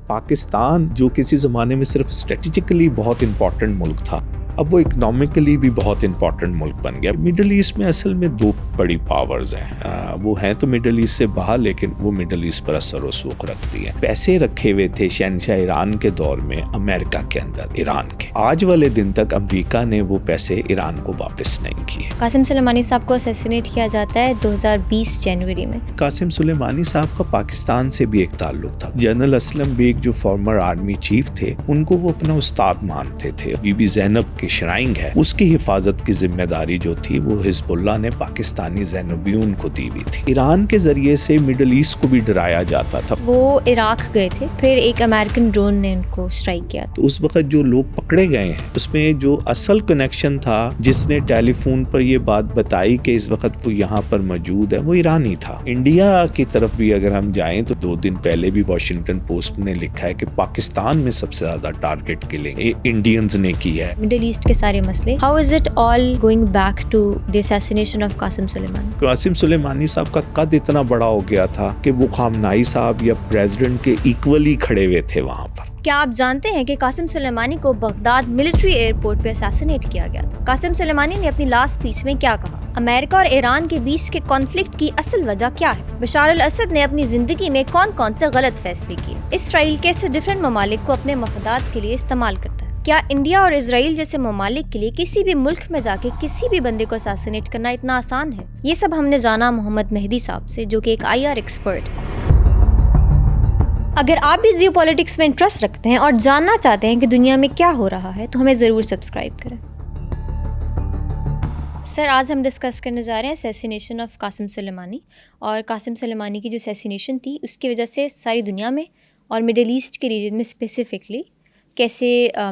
پاکستان جو کسی زمانے میں صرف اسٹریٹجیکلی بہت امپورٹنٹ ملک تھا، اب وہ اکنامکلی بھی بہت امپورٹنٹ ملک بن گیا۔ مڈل ایسٹ میں اصل میں دو بڑی پاورز ہیں، وہ ہیں تو مڈل ایسٹ سے باہر، لیکن وہ مڈل ایسٹ پر اثر و رسوخ رکھتی ہیں۔ پیسے رکھے ہوئے تھے شہنشاہ ایران کے دور میں امریکہ کے اندر، ایران کے۔ آج والے دن تک امریکہ نے وہ پیسے ایران کو واپس نہیں کیے۔ قاسم سلیمانی صاحب کو اسیسینیٹ کیا جاتا ہے 2020 جنوری میں۔ قاسم سلیمانی صاحب کا پاکستان سے بھی ایک تعلق تھا۔ جنرل اسلم بیگ جو فارمر آرمی چیف تھے، ان کو وہ اپنا استاد مانتے تھے۔ بی بی زینب کی شرائنگ ہے، اس کی حفاظت کی ذمہ داری جو تھی وہ حزب اللہ نے پاکستانی زینبیون کو دی ہوئی تھی۔ ایران کے ذریعے سے مڈل ایسٹ کو بھی ڈرایا جاتا تھا۔ وہ عراق گئے تھے، پھر ایک امریکن ڈرون نے ان کو اسٹرائک کیا۔ تو اس وقت جو لوگ پکڑے گئے ہیں، اس میں جو اصل کنیکشن تھا، جس نے ٹیلی فون پر یہ بات بتائی کہ اس وقت وہ یہاں پر موجود ہے، وہ ایرانی تھا۔ انڈیا کی طرف بھی اگر ہم جائیں تو 2 دن پہلے بھی واشنگٹن پوسٹ نے لکھا ہے کہ پاکستان میں سب سے زیادہ ٹارگٹ کلنگ انڈینز نے کی ہے۔ مڈل ایسٹ کے سارے مسئلے، how is it all going back to the assassination of Qasem Soleimani? Qasem Soleimani صاحب کا قد اتنا بڑا ہو گیا تھا کہ وہ خامنائی صاحب یا پریزیڈنٹ کے ایکولی کھڑے ہوئے تھے وہاں پر۔ کیا آپ جانتے ہیں کہ قاسم سلیمانی کو بغداد ملٹری ایئرپورٹ پہ اسیسینیٹ کیا گیا تھا؟ قاسم سلیمانی نے اپنی لاسٹ اسپیچ میں کیا کہا؟ امریکہ اور ایران کے بیچ کے کانفلکٹ کی اصل وجہ کیا ہے؟ بشار الاسد نے اپنی زندگی میں کون کون سے غلط فیصلے کیے؟ اسرائیل کیسے ڈفرینٹ ممالک کو اپنے مفادات کے لیے استعمال کرتا ہے؟ کیا انڈیا اور اسرائیل جیسے ممالک کے لیے کسی بھی ملک میں جا کے کسی بھی بندے کو اسیسینیٹ کرنا اتنا آسان ہے؟ یہ سب ہم نے جانا محمد مہدی صاحب سے، جو کہ ایک IR ایکسپرٹ ہے۔ اگر آپ بھی جیو پالیٹکس میں انٹرسٹ رکھتے ہیں اور جاننا چاہتے ہیں کہ دنیا میں کیا ہو رہا ہے، تو ہمیں ضرور سبسکرائب کریں۔ سر، آج ہم ڈسکس کرنے جا رہے ہیں اسیسینیشن آف قاسم سلیمانی، اور قاسم سلیمانی کی جو اسیسینیشن تھی اس کی وجہ سے ساری دنیا میں اور مڈل ایسٹ کے ریجن میں اسپیسیفکلی کیسے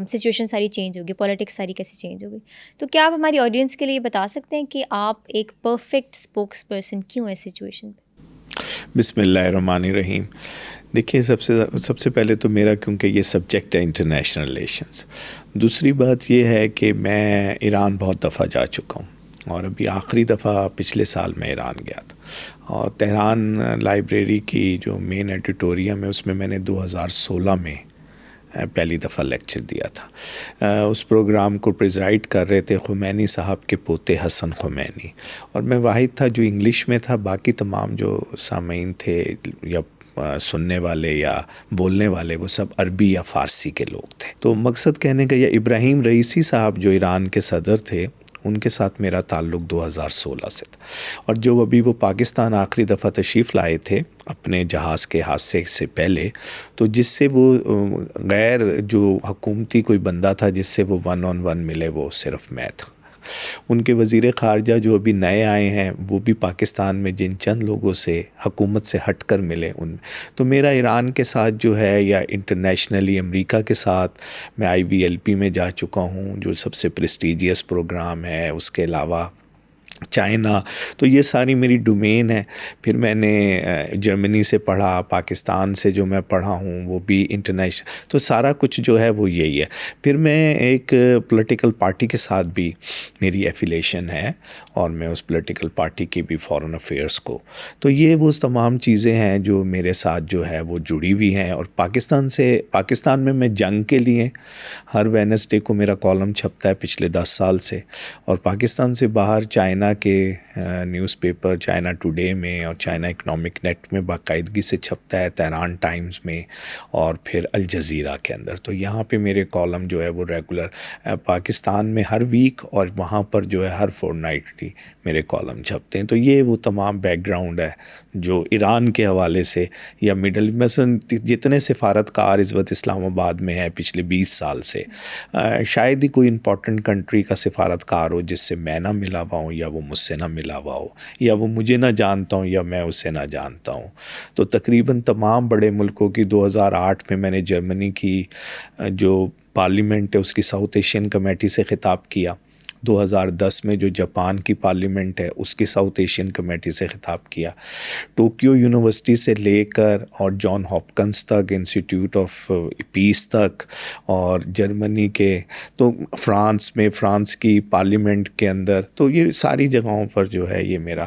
سچویشن ساری چینج ہوگی، پولیٹکس ساری کیسے چینج ہوگی۔ تو کیا آپ ہماری آڈینس کے لیے بتا سکتے ہیں کہ آپ ایک پرفیکٹ اسپوکس پرسن کیوں ہے سچویشن پہ؟ بسم اللہ الرحمن الرحیم۔ دیکھیے، سب سے پہلے تو میرا کیونکہ یہ سبجیکٹ ہے انٹرنیشنل ریلیشنز، دوسری بات یہ ہے کہ میں ایران بہت دفعہ جا چکا ہوں، اور ابھی آخری دفعہ پچھلے سال میں ایران گیا تھا، اور تہران لائبریری کی جو مین ایڈیٹوریم ہے اس میں نے 2016 میں پہلی دفعہ لیکچر دیا تھا۔ اس پروگرام کو پریزائڈ کر رہے تھے خمینی صاحب کے پوتے حسن خمینی، اور میں واحد تھا جو انگلش میں تھا، باقی تمام جو سامعین تھے یا سننے والے یا بولنے والے وہ سب عربی یا فارسی کے لوگ تھے۔ تو مقصد کہنے کا، یہ ابراہیم رئیسی صاحب جو ایران کے صدر تھے، ان کے ساتھ میرا تعلق 2016 سے تھا، اور جو ابھی وہ پاکستان آخری دفعہ تشریف لائے تھے اپنے جہاز کے حادثے سے پہلے، تو جس سے وہ غیر جو حکومتی کوئی بندہ تھا جس سے وہ 1 on 1 ملے، وہ صرف میں تھا۔ ان کے وزیر خارجہ جو ابھی نئے آئے ہیں، وہ بھی پاکستان میں جن چند لوگوں سے حکومت سے ہٹ کر ملے ان، تو میرا ایران کے ساتھ جو ہے، یا انٹرنیشنلی امریکہ کے ساتھ میں IBLP میں جا چکا ہوں جو سب سے پریسٹیجیس پروگرام ہے، اس کے علاوہ چائنا، تو یہ ساری میری ڈومین ہے۔ پھر میں نے جرمنی سے پڑھا، پاکستان سے جو میں پڑھا ہوں وہ بھی انٹرنیشنل، تو سارا کچھ جو ہے وہ یہی ہے۔ پھر میں ایک پولیٹیکل پارٹی کے ساتھ بھی میری ایفیلیشن ہے، اور میں اس پولیٹیکل پارٹی کی بھی فارن افیئرس کو، تو یہ وہ تمام چیزیں ہیں جو میرے ساتھ جو ہے وہ جڑی ہوئی ہیں۔ اور پاکستان میں جنگ کے لیے ہر وینسڈے کو میرا کالم چھپتا ہے پچھلے 10 سال سے، اور پاکستان سے باہر چائنا کے نیوز پیپر چائنا ٹوڈے میں اور چائنا اکنامک نیٹ میں باقاعدگی سے چھپتا ہے، تہران ٹائمز میں، اور پھر الجزیرہ کے اندر۔ تو یہاں پہ میرے کالم جو ہے وہ ریگولر پاکستان میں ہر ویک، اور وہاں پر جو ہے ہر فورتنائٹلی میرے کالم چھپتے ہیں۔ تو یہ وہ تمام بیک گراؤنڈ ہے جو ایران کے حوالے سے، یا مثلا جتنے سفارتکار اس وقت اسلام آباد میں ہے پچھلے 20 سال سے، شاید ہی کوئی امپورٹنٹ کنٹری کا سفارتکار ہو جس سے میں نہ ملا ہوا ہوں، یا وہ مجھ سے نہ ملا ہوا ہو، یا وہ مجھے نہ جانتا ہوں یا میں اسے نہ جانتا ہوں۔ تو تقریباً تمام بڑے ملکوں کی 2008 میں نے جرمنی کی جو پارلیمنٹ ہے اس کی ساؤتھ ایشین کمیٹی سے خطاب کیا، 2010 میں جو جاپان کی پارلیمنٹ ہے اس کی ساؤتھ ایشین کمیٹی سے خطاب کیا، ٹوکیو یونیورسٹی سے لے کر اور جان ہاپکنس تک، انسٹیٹیوٹ آف پیس تک، اور جرمنی کے، تو فرانس کی پارلیمنٹ کے اندر، تو یہ ساری جگہوں پر جو ہے یہ میرا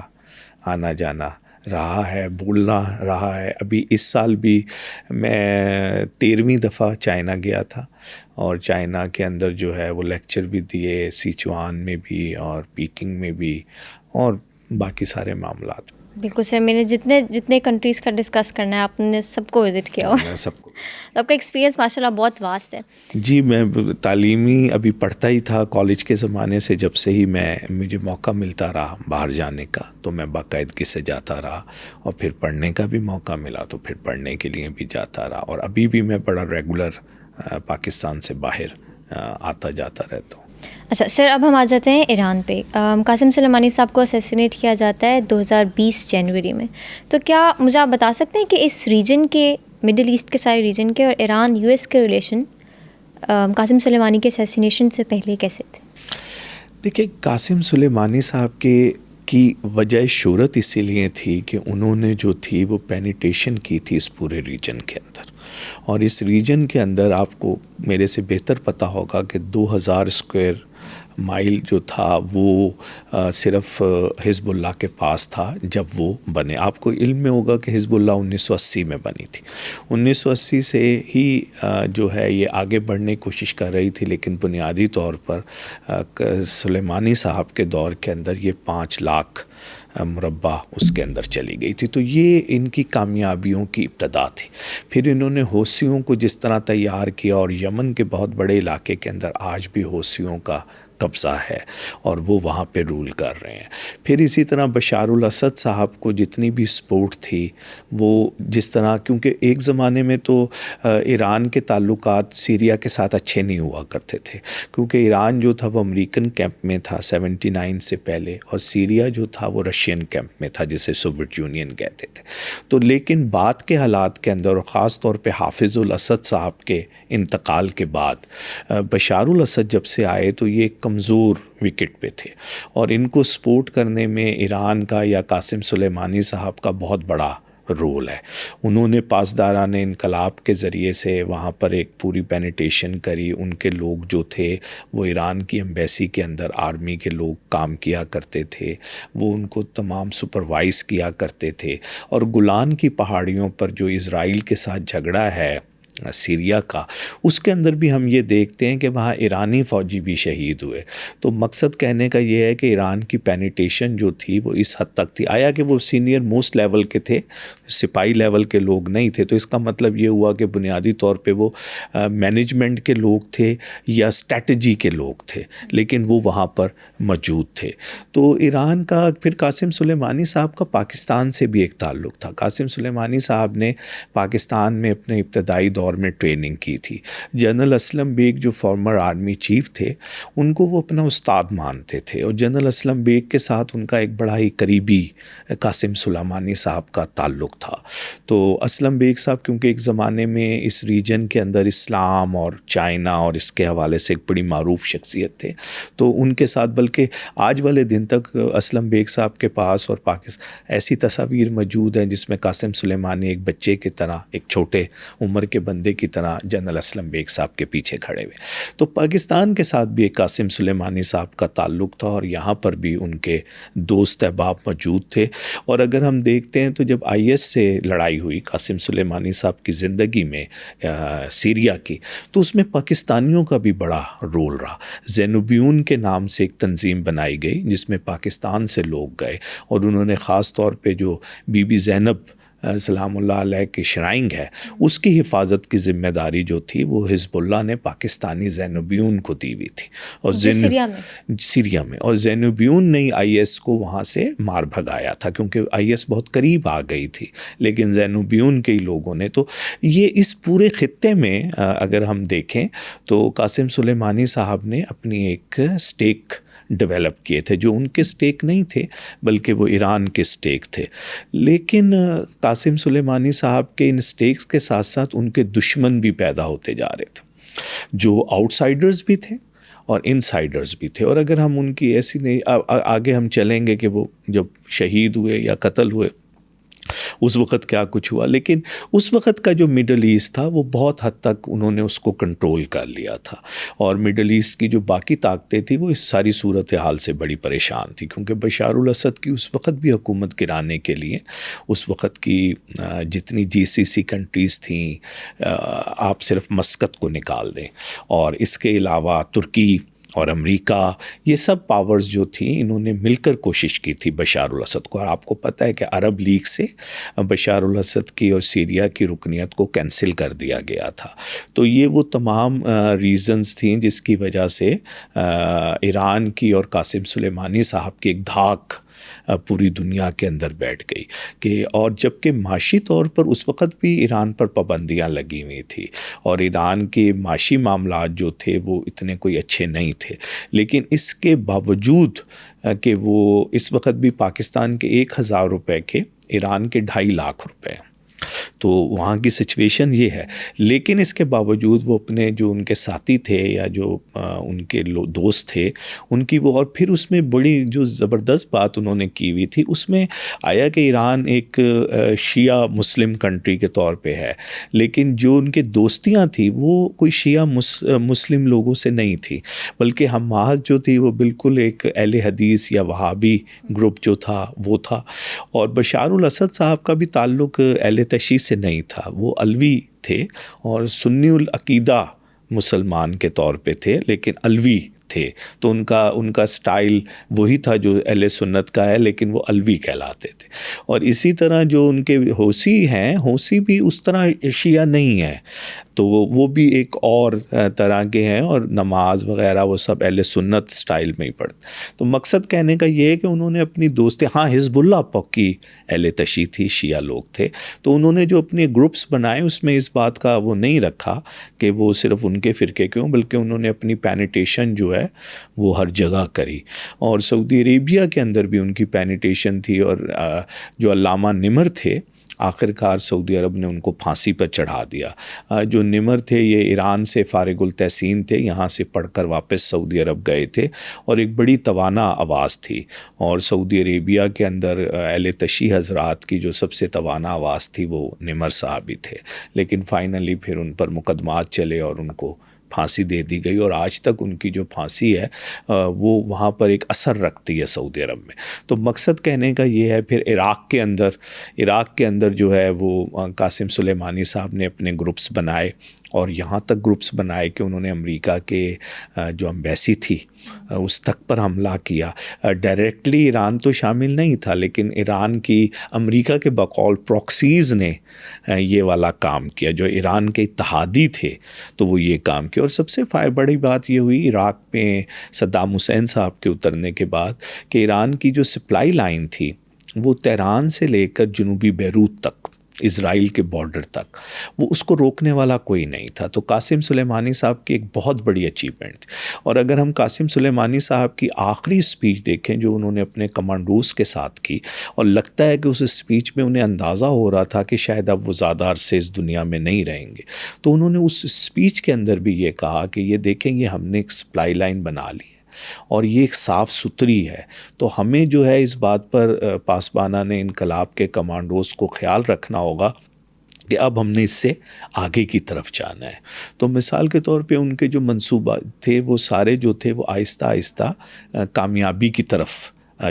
آنا جانا رہا ہے، بولنا رہا ہے. ابھی اس سال بھی میں 13ویں دفعہ چائنا گیا تھا، اور چائنا کے اندر جو ہے وہ لیکچر بھی دیے، سیچوان میں بھی اور پیکنگ میں بھی، اور باقی سارے معاملات. بالکل سر، میں نے جتنے کنٹریز کا ڈسکس کرنا ہے آپ نے سب کو وزٹ کیا ہوا. سب کو. آپ کا ایکسپیرینس ماشاء اللہ بہت واسٹ ہے. جی، میں تعلیمی ابھی پڑھتا ہی تھا کالج کے زمانے سے، جب سے ہی مجھے موقع ملتا رہا باہر جانے کا تو میں باقاعدگی سے جاتا رہا، اور پھر پڑھنے کا بھی موقع ملا تو پھر پڑھنے کے لیے بھی جاتا رہا، اور ابھی بھی میں بڑا ریگولر پاکستان سے باہر آتا جاتا رہتا ہوں. اچھا سر، اب ہم آ جاتے ہیں ایران پہ. قاسم سلیمانی صاحب کو اسیسینیٹ کیا جاتا ہے 2020 جنوری میں. تو کیا مجھے آپ بتا سکتے ہیں کہ اس ریجن کے، مڈل ایسٹ کے سارے ریجن کے، اور ایران یو ایس کے ریلیشن قاسم سلیمانی کے اسیسینیشن سے پہلے کیسے تھے؟ دیکھیے، قاسم سلیمانی صاحب کی وجہ شہرت اسی لیے تھی کہ انہوں نے جو تھی وہ پینیٹیشن کی تھی اس پورے ریجن کے اندر، اور اس ریجن کے اندر آپ کو میرے سے بہتر پتہ ہوگا کہ 2000 اسکوائر مائل جو تھا وہ صرف حزب اللہ کے پاس تھا جب وہ بنے. آپ کو علم میں ہوگا کہ حزب اللہ 1980 میں بنی تھی. 1980 سے ہی جو ہے یہ آگے بڑھنے کی کوشش کر رہی تھی، لیکن بنیادی طور پر سلیمانی صاحب کے دور کے اندر یہ 5 لاکھ مربع اس کے اندر چلی گئی تھی. تو یہ ان کی کامیابیوں کی ابتدا تھی. پھر انہوں نے حوثیوں کو جس طرح تیار کیا، اور یمن کے بہت بڑے علاقے کے اندر آج بھی حوثیوں کا قبضہ ہے اور وہ وہاں پہ رول کر رہے ہیں. پھر اسی طرح بشار الاسد صاحب کو جتنی بھی سپورٹ تھی، وہ جس طرح، کیونکہ ایک زمانے میں تو ایران کے تعلقات سیریا کے ساتھ اچھے نہیں ہوا کرتے تھے، کیونکہ ایران جو تھا وہ امریکن کیمپ میں تھا 79 سے پہلے، اور سیریا جو تھا وہ رشین کیمپ میں تھا جسے سوویت یونین کہتے تھے. تو لیکن بعد کے حالات کے اندر، اور خاص طور پہ حافظ الاسد صاحب کے انتقال کے بعد، بشار الاسد جب سے آئے تو یہ کمزور وکٹ پہ تھے، اور ان کو سپورٹ کرنے میں ایران کا یا قاسم سلیمانی صاحب کا بہت بڑا رول ہے. انہوں نے پاسداران انقلاب کے ذریعے سے وہاں پر ایک پوری پینیٹیشن کری. ان کے لوگ جو تھے وہ ایران کی ایمبیسی کے اندر آرمی کے لوگ کام کیا کرتے تھے، وہ ان کو تمام سپروائز کیا کرتے تھے. اور گولان کی پہاڑیوں پر جو اسرائیل کے ساتھ جھگڑا ہے سیریا کا، اس کے اندر بھی ہم یہ دیکھتے ہیں کہ وہاں ایرانی فوجی بھی شہید ہوئے. تو مقصد کہنے کا یہ ہے کہ ایران کی پینیٹیشن جو تھی وہ اس حد تک تھی. آیا کہ وہ سینئر موسٹ لیول کے تھے، سپاہی لیول کے لوگ نہیں تھے، تو اس کا مطلب یہ ہوا کہ بنیادی طور پہ وہ مینجمنٹ کے لوگ تھے یا اسٹریٹجی کے لوگ تھے، لیکن وہ وہاں پر موجود تھے. تو ایران کا پھر قاسم سلیمانی صاحب کا پاکستان سے بھی ایک تعلق تھا. قاسم سلیمانی صاحب نے پاکستان میں اپنے ابتدائی دور میں ٹریننگ کی تھی. جنرل اسلم بیگ جو فارمر آرمی چیف تھے، ان کو وہ اپنا استاد مانتے تھے، اور جنرل اسلم بیگ کے ساتھ ان کا ایک بڑا ہی قریبی قاسم سلیمانی صاحب کا تعلق تھا. تو اسلم بیگ صاحب کیونکہ ایک زمانے میں اس ریجن کے اندر اسلام اور چائنا اور اس کے حوالے سے ایک بڑی معروف شخصیت تھے، تو ان کے ساتھ، بلکہ آج والے دن تک اسلم بیگ صاحب کے پاس اور پاکستان ایسی تصاویر موجود ہیں جس میں قاسم سلیمانی ایک بچے کی طرح، ایک چھوٹے عمر کے بندے کی طرح جنرل اسلم بیگ صاحب کے پیچھے کھڑے ہوئے. تو پاکستان کے ساتھ بھی ایک قاسم سلیمانی صاحب کا تعلق تھا، اور یہاں پر بھی ان کے دوست احباب موجود تھے. اور اگر ہم دیکھتے ہیں تو جب IS سے لڑائی ہوئی قاسم سلیمانی صاحب کی زندگی میں سیریا کی، تو اس میں پاکستانیوں کا بھی بڑا رول رہا. زینوبیون کے نام سے ایک تنظیم بنائی گئی جس میں پاکستان سے لوگ گئے، اور انہوں نے خاص طور پہ جو بی بی زینب سلام اللہ علیہ کی شرائنگ ہے، اس کی حفاظت کی ذمہ داری جو تھی وہ حزب اللہ نے پاکستانی زینوبیون کو دی ہوئی تھی، اور سیریا میں، اور زینوبیون نے IS کو وہاں سے مار بھگایا تھا، کیونکہ IS بہت قریب آ گئی تھی، لیکن زینوبیون کے لوگوں نے. تو یہ اس پورے خطے میں اگر ہم دیکھیں تو قاسم سلیمانی صاحب نے اپنی ایک سٹیک ڈیولپ کیے تھے، جو ان کے سٹیک نہیں تھے بلکہ وہ ایران کے سٹیک تھے. لیکن قاسم سلیمانی صاحب کے ان سٹیکس کے ساتھ ساتھ ان کے دشمن بھی پیدا ہوتے جا رہے تھے، جو آؤٹ سائڈرز بھی تھے اور ان سائڈرز بھی تھے. اور اگر ہم ان کی ایسی نہیں آگے ہم چلیں گے کہ وہ جب شہید ہوئے یا قتل ہوئے اس وقت کیا کچھ ہوا. لیکن اس وقت کا جو مڈل ایسٹ تھا وہ بہت حد تک انہوں نے اس کو کنٹرول کر لیا تھا, اور مڈل ایسٹ کی جو باقی طاقتیں تھیں وہ اس ساری صورتحال سے بڑی پریشان تھی, کیونکہ بشار الاسد کی اس وقت بھی حکومت گرانے کے لیے اس وقت کی جتنی GCC کنٹریز تھیں, آپ صرف مسقط کو نکال دیں, اور اس کے علاوہ ترکی اور امریکہ, یہ سب پاورز جو تھیں انہوں نے مل کر کوشش کی تھی بشار الاسد کو. اور آپ کو پتہ ہے کہ عرب لیگ سے بشار الاسد کی اور سیریا کی رکنیت کو کینسل کر دیا گیا تھا. تو یہ وہ تمام ریزنز تھیں جس کی وجہ سے ایران کی اور قاسم سلیمانی صاحب کی ایک دھاک پوری دنیا کے اندر بیٹھ گئی کہ, اور جبکہ معاشی طور پر اس وقت بھی ایران پر پابندیاں لگی ہوئی تھی, اور ایران کے معاشی معاملات جو تھے وہ اتنے کوئی اچھے نہیں تھے, لیکن اس کے باوجود کہ وہ اس وقت بھی پاکستان کے 1000 روپے کے ایران کے 2.5 لاکھ روپے, تو وہاں کی سچویشن یہ ہے. لیکن اس کے باوجود وہ اپنے جو ان کے ساتھی تھے یا جو ان کے دوست تھے ان کی وہ, اور پھر اس میں بڑی جو زبردست بات انہوں نے کی ہوئی تھی, اس میں آیا کہ ایران ایک شیعہ مسلم کنٹری کے طور پہ ہے, لیکن جو ان کے دوستیاں تھیں وہ کوئی شیعہ مسلم لوگوں سے نہیں تھی, بلکہ حماس جو تھی وہ بالکل ایک اہل حدیث یا وہابی گروپ جو تھا وہ تھا. اور بشار الاسد صاحب کا بھی تعلق اہل تشیع سے نہیں تھا, وہ علوی تھے اور سنی العقیدہ مسلمان کے طور پہ تھے, لیکن علوی تھے. تو ان کا سٹائل وہی تھا جو اہل سنت کا ہے, لیکن وہ علوی کہلاتے تھے. اور اسی طرح جو ان کے حوثی ہیں, حوثی بھی اس طرح شیعہ نہیں ہیں, تو وہ بھی ایک اور طرح کے ہیں, اور نماز وغیرہ وہ سب اہل سنت سٹائل میں ہی پڑھتے. تو مقصد کہنے کا یہ ہے کہ انہوں نے اپنی دوستی, ہاں حزب اللہ پکی اہل تشیع تھی, شیعہ لوگ تھے, تو انہوں نے جو اپنے گروپس بنائے اس میں اس بات کا وہ نہیں رکھا کہ وہ صرف ان کے فرقے کیوں, بلکہ انہوں نے اپنی پینیٹیشن جو ہے وہ ہر جگہ کری. اور سعودی عربیہ کے اندر بھی ان کی پینیٹیشن تھی, اور جو علامہ نمر تھے آخر کار سعودی عرب نے ان کو پھانسی پر چڑھا دیا. جو نمر تھے یہ ایران سے فارغ التحسین تھے, یہاں سے پڑھ کر واپس سعودی عرب گئے تھے, اور ایک بڑی توانا آواز تھی, اور سعودی عربیہ کے اندر اہل تشیع حضرات کی جو سب سے توانا آواز تھی وہ نمر صاحب ہی تھے. لیکن فائنلی پھر ان پر مقدمات چلے اور ان کو پھانسی دے دی گئی, اور آج تک ان کی جو پھانسی ہے وہ وہاں پر ایک اثر رکھتی ہے سعودی عرب میں. تو مقصد کہنے کا یہ ہے, پھر عراق کے اندر جو ہے وہ قاسم سلیمانی صاحب نے اپنے گروپس بنائے, اور یہاں تک گروپس بنائے کہ انہوں نے امریکہ کے جو ایمبیسی تھی اس تک پر حملہ کیا. ڈائریکٹلی ایران تو شامل نہیں تھا, لیکن ایران کی امریکہ کے بقول پروکسیز نے یہ والا کام کیا, جو ایران کے اتحادی تھے تو وہ یہ کام کیا. اور سب سے بڑی بات یہ ہوئی عراق میں صدام حسین صاحب کے اترنے کے بعد کہ ایران کی جو سپلائی لائن تھی وہ تہران سے لے کر جنوبی بیروت تک, اسرائیل کے بارڈر تک, وہ اس کو روکنے والا کوئی نہیں تھا. تو قاسم سلیمانی صاحب کی ایک بہت بڑی اچیومنٹ تھی. اور اگر ہم قاسم سلیمانی صاحب کی آخری اسپیچ دیکھیں جو انہوں نے اپنے کمانڈوز کے ساتھ کی, اور لگتا ہے کہ اس اسپیچ میں انہیں اندازہ ہو رہا تھا کہ شاید اب وہ زیادہ عرصے اس دنیا میں نہیں رہیں گے, تو انہوں نے اس اسپیچ کے اندر بھی یہ کہا کہ یہ دیکھیں گے ہم نے ایک سپلائی لائن بنا لی اور یہ ایک صاف ستھری ہے, تو ہمیں جو ہے اس بات پر پاسبانان انقلاب کے کمانڈوز کو خیال رکھنا ہوگا کہ اب ہم نے اس سے آگے کی طرف جانا ہے. تو مثال کے طور پہ ان کے جو منصوبات تھے وہ سارے جو تھے وہ آہستہ آہستہ کامیابی کی طرف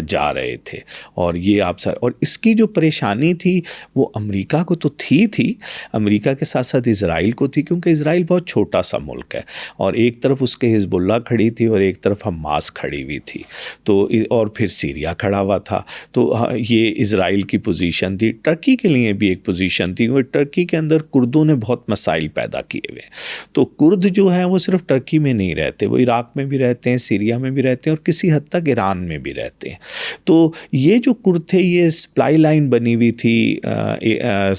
جا رہے تھے. اور یہ آپ سر, اور اس کی جو پریشانی تھی وہ امریکہ کو تو تھی, امریکہ کے ساتھ ساتھ اسرائیل کو تھی, کیونکہ اسرائیل بہت چھوٹا سا ملک ہے, اور ایک طرف اس کے حزب اللہ کھڑی تھی اور ایک طرف حماس کھڑی ہوئی تھی, تو اور پھر سیریا کھڑا ہوا تھا. تو یہ اسرائیل کی پوزیشن تھی. ٹرکی کے لیے بھی ایک پوزیشن تھی, اور ٹرکی کے اندر کردوں نے بہت مسائل پیدا کیے ہوئے ہیں. تو کرد جو ہیں وہ صرف ٹرکی میں نہیں رہتے, وہ عراق میں بھی رہتے ہیں, سیریا میں بھی رہتے ہیں, اور کسی حد تک ایران میں بھی رہتے ہیں. تو یہ جو کرد تھے یہ سپلائی لائن بنی ہوئی تھی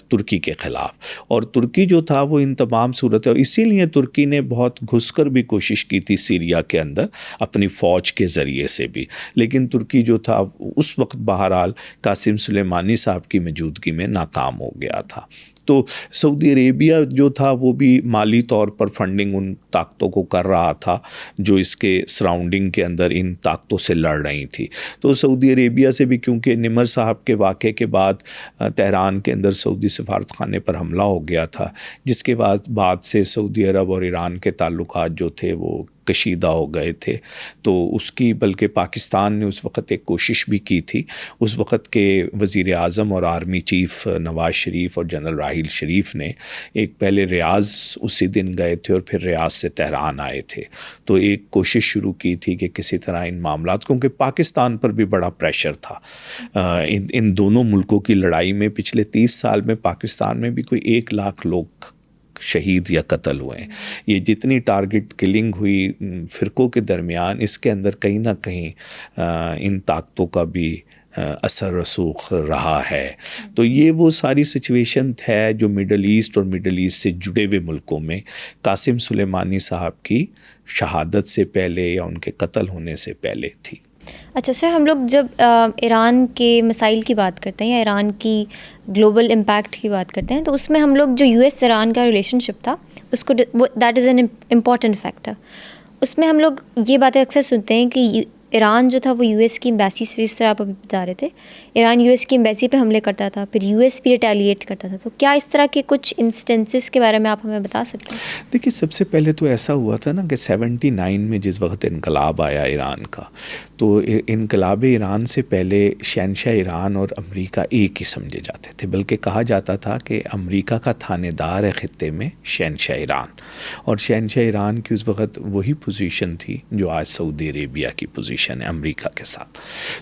ترکی کے خلاف, اور ترکی جو تھا وہ ان تمام صورتیں, اور اسی لیے ترکی نے بہت گھس کر بھی کوشش کی تھی سیریا کے اندر اپنی فوج کے ذریعے سے بھی, لیکن ترکی جو تھا اس وقت بہرحال قاسم سلیمانی صاحب کی موجودگی میں ناکام ہو گیا تھا. تو سعودی عربیہ جو تھا وہ بھی مالی طور پر فنڈنگ ان طاقتوں کو کر رہا تھا جو اس کے سراؤنڈنگ کے اندر ان طاقتوں سے لڑ رہی تھی. تو سعودی عربیہ سے بھی کیونکہ نمر صاحب کے واقعے کے بعد تہران کے اندر سعودی سفارت خانے پر حملہ ہو گیا تھا، جس کے بعد سے سعودی عرب اور ایران کے تعلقات جو تھے وہ کشیدہ ہو گئے تھے. تو اس کی بلکہ پاکستان نے اس وقت ایک کوشش بھی کی تھی. اس وقت کے وزیر اعظم اور آرمی چیف نواز شریف اور جنرل راحیل شریف نے ایک پہلے ریاض اسی دن گئے تھے اور پھر ریاض سے تہران آئے تھے. تو ایک کوشش شروع کی تھی کہ کسی طرح ان معاملات، کیونکہ پاکستان پر بھی بڑا پریشر تھا ان دونوں ملکوں کی لڑائی میں. پچھلے 30 سال میں پاکستان میں بھی کوئی 1 لاکھ لوگ شہید یا قتل ہوئے ہیں. یہ جتنی ٹارگٹ کلنگ ہوئی فرقوں کے درمیان، اس کے اندر کہیں نہ کہیں ان طاقتوں کا بھی اثر رسوخ رہا ہے. تو یہ وہ ساری سچویشن ہے جو مڈل ایسٹ اور مڈل ایسٹ سے جڑے ہوئے ملکوں میں قاسم سلیمانی صاحب کی شہادت سے پہلے یا ان کے قتل ہونے سے پہلے تھی. اچھا سر، ہم لوگ جب ایران کے مسائل کی بات کرتے ہیں یا ایران کی گلوبل امپیکٹ کی بات کرتے ہیں تو اس میں ہم لوگ جو US ایران کا ریلیشن شپ تھا اس کو that is an important factor. اس میں ہم لوگ یہ باتیں اکثر سنتے ہیں کہ ایران جو تھا وہ US کی ایمبیسی سے، جس طرح آپ ابھی بتا رہے تھے، ایران US کی ایمبیسی پہ حملے کرتا تھا، پھر US بھی ریٹیلیٹ کرتا تھا. تو کیا اس طرح کے کچھ انسٹنسز کے بارے میں آپ ہمیں بتا سکتے ہیں؟ دیکھیے، سب سے پہلے تو ایسا ہوا تھا نا کہ 79 میں جس وقت انقلاب آیا ایران کا، تو انقلاب ایران سے پہلے شہنشاہ ایران اور امریکہ ایک ہی سمجھے جاتے تھے. بلکہ کہا جاتا تھا کہ امریکہ کا تھانے دار ہے خطے میں شہنشاہ ایران، اور شہنشاہ ایران کی اس وقت وہی پوزیشن تھی جو آج سعودی عربیہ کی پوزیشن ہے امریکہ کے ساتھ.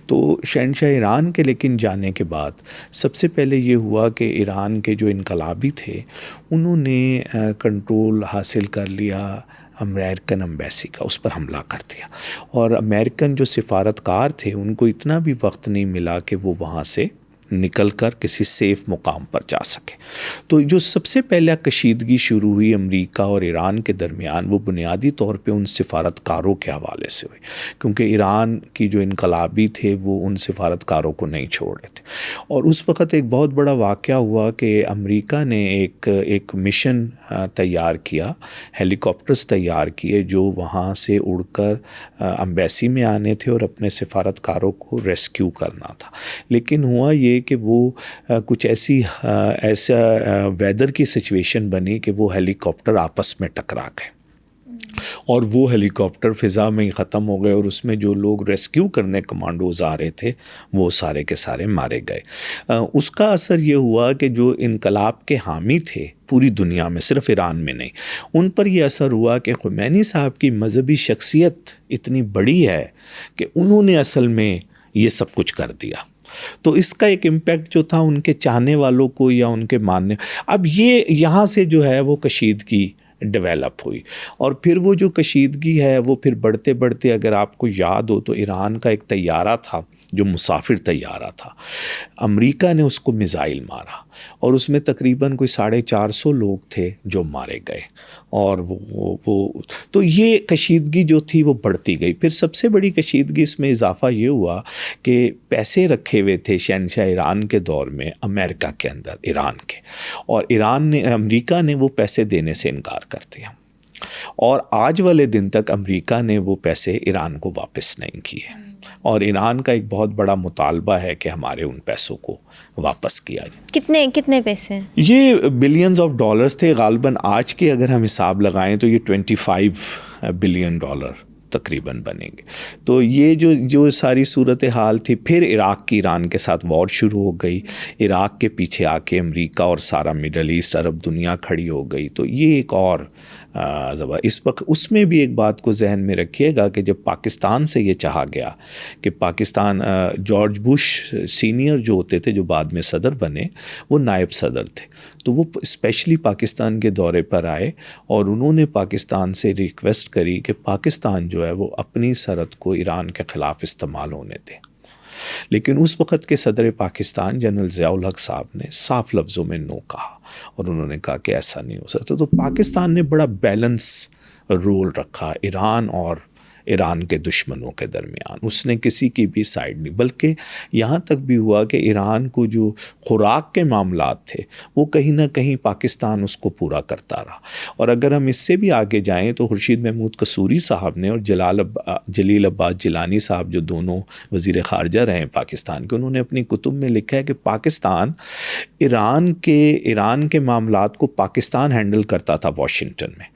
تو شہنشاہ ایران کے لیکن جانے کے بعد سب سے پہلے یہ ہوا کہ ایران کے جو انقلابی تھے انہوں نے کنٹرول حاصل کر لیا امریکن امبیسی کا، اس پر حملہ کر دیا. اور امریکن جو سفارتکار تھے ان کو اتنا بھی وقت نہیں ملا کہ وہ وہاں سے نکل کر کسی سیف مقام پر جا سکے. تو جو سب سے پہلا کشیدگی شروع ہوئی امریکہ اور ایران کے درمیان وہ بنیادی طور پہ ان سفارتکاروں کے حوالے سے ہوئی، کیونکہ ایران کی جو انقلابی تھے وہ ان سفارتکاروں کو نہیں چھوڑ رہے تھے. اور اس وقت ایک بہت بڑا واقعہ ہوا کہ امریکہ نے ایک مشن تیار کیا، ہیلی کاپٹرز تیار کیے جو وہاں سے اڑ کر امبیسی میں آنے تھے اور اپنے سفارتکاروں کو ریسکیو کرنا تھا. لیکن ہوا یہ کہ وہ کچھ ایسا ویدر کی سچویشن بنی کہ وہ ہیلی کاپٹر آپس میں ٹکرا گئے اور وہ ہیلی کاپٹر فضا میں ہی ختم ہو گئے، اور اس میں جو لوگ ریسکیو کرنے کمانڈوز آ رہے تھے وہ سارے کے سارے مارے گئے. اس کا اثر یہ ہوا کہ جو انقلاب کے حامی تھے پوری دنیا میں، صرف ایران میں نہیں، ان پر یہ اثر ہوا کہ خمینی صاحب کی مذہبی شخصیت اتنی بڑی ہے کہ انہوں نے اصل میں یہ سب کچھ کر دیا. تو اس کا ایک امپیکٹ جو تھا ان کے چاہنے والوں کو یا ان کے ماننے، اب یہ یہاں سے جو ہے وہ کشیدگی ڈیولپ ہوئی. اور پھر وہ جو کشیدگی ہے وہ پھر بڑھتے بڑھتے، اگر آپ کو یاد ہو تو ایران کا ایک طیارہ تھا جو مسافر طیارہ تھا، امریکہ نے اس کو میزائل مارا اور اس میں تقریباً کوئی 450 لوگ تھے جو مارے گئے. اور وہ تو یہ کشیدگی جو تھی وہ بڑھتی گئی. پھر سب سے بڑی کشیدگی اس میں اضافہ یہ ہوا کہ پیسے رکھے ہوئے تھے شہنشاہ ایران کے دور میں امریکہ کے اندر ایران کے، اور امریکہ نے وہ پیسے دینے سے انکار کر دیا، اور آج والے دن تک امریکہ نے وہ پیسے ایران کو واپس نہیں کیے. اور ایران کا ایک بہت بڑا مطالبہ ہے کہ ہمارے ان پیسوں کو واپس کیا جائے. کتنے پیسے؟ یہ بلینز آف ڈالرز تھے غالباً. آج کے اگر ہم حساب لگائیں تو یہ $25 بلین تقریباً بنیں گے. تو یہ جو ساری صورتحال تھی، پھر عراق کی ایران کے ساتھ وار شروع ہو گئی. عراق کے پیچھے آ کے امریکہ اور سارا مڈل ایسٹ عرب دنیا کھڑی ہو گئی. تو یہ ایک اور اس وقت اس میں بھی ایک بات کو ذہن میں رکھیے گا کہ جب پاکستان سے یہ چاہا گیا کہ پاکستان، جارج بش سینئر جو ہوتے تھے جو بعد میں صدر بنے، وہ نائب صدر تھے، تو وہ اسپیشلی پاکستان کے دورے پر آئے اور انہوں نے پاکستان سے ریکویسٹ کری کہ پاکستان جو ہے وہ اپنی سرحد کو ایران کے خلاف استعمال ہونے دے. لیکن اس وقت کے صدر پاکستان جنرل ضیاء الحق صاحب نے صاف لفظوں میں نو کہا، اور انہوں نے کہا کہ ایسا نہیں ہو سکتا. تو پاکستان نے بڑا بیلنس رول رکھا ایران اور ایران کے دشمنوں کے درمیان. اس نے کسی کی بھی سائیڈ نہیں، بلکہ یہاں تک بھی ہوا کہ ایران کو جو خوراک کے معاملات تھے وہ کہیں نہ کہیں پاکستان اس کو پورا کرتا رہا. اور اگر ہم اس سے بھی آگے جائیں تو خورشید محمود قصوری صاحب نے اور جلیل عباس جیلانی صاحب جو دونوں وزیر خارجہ رہے ہیں پاکستان کے، انہوں نے اپنی کتب میں لکھا ہے کہ پاکستان ایران کے معاملات کو پاکستان ہینڈل کرتا تھا واشنگٹن میں.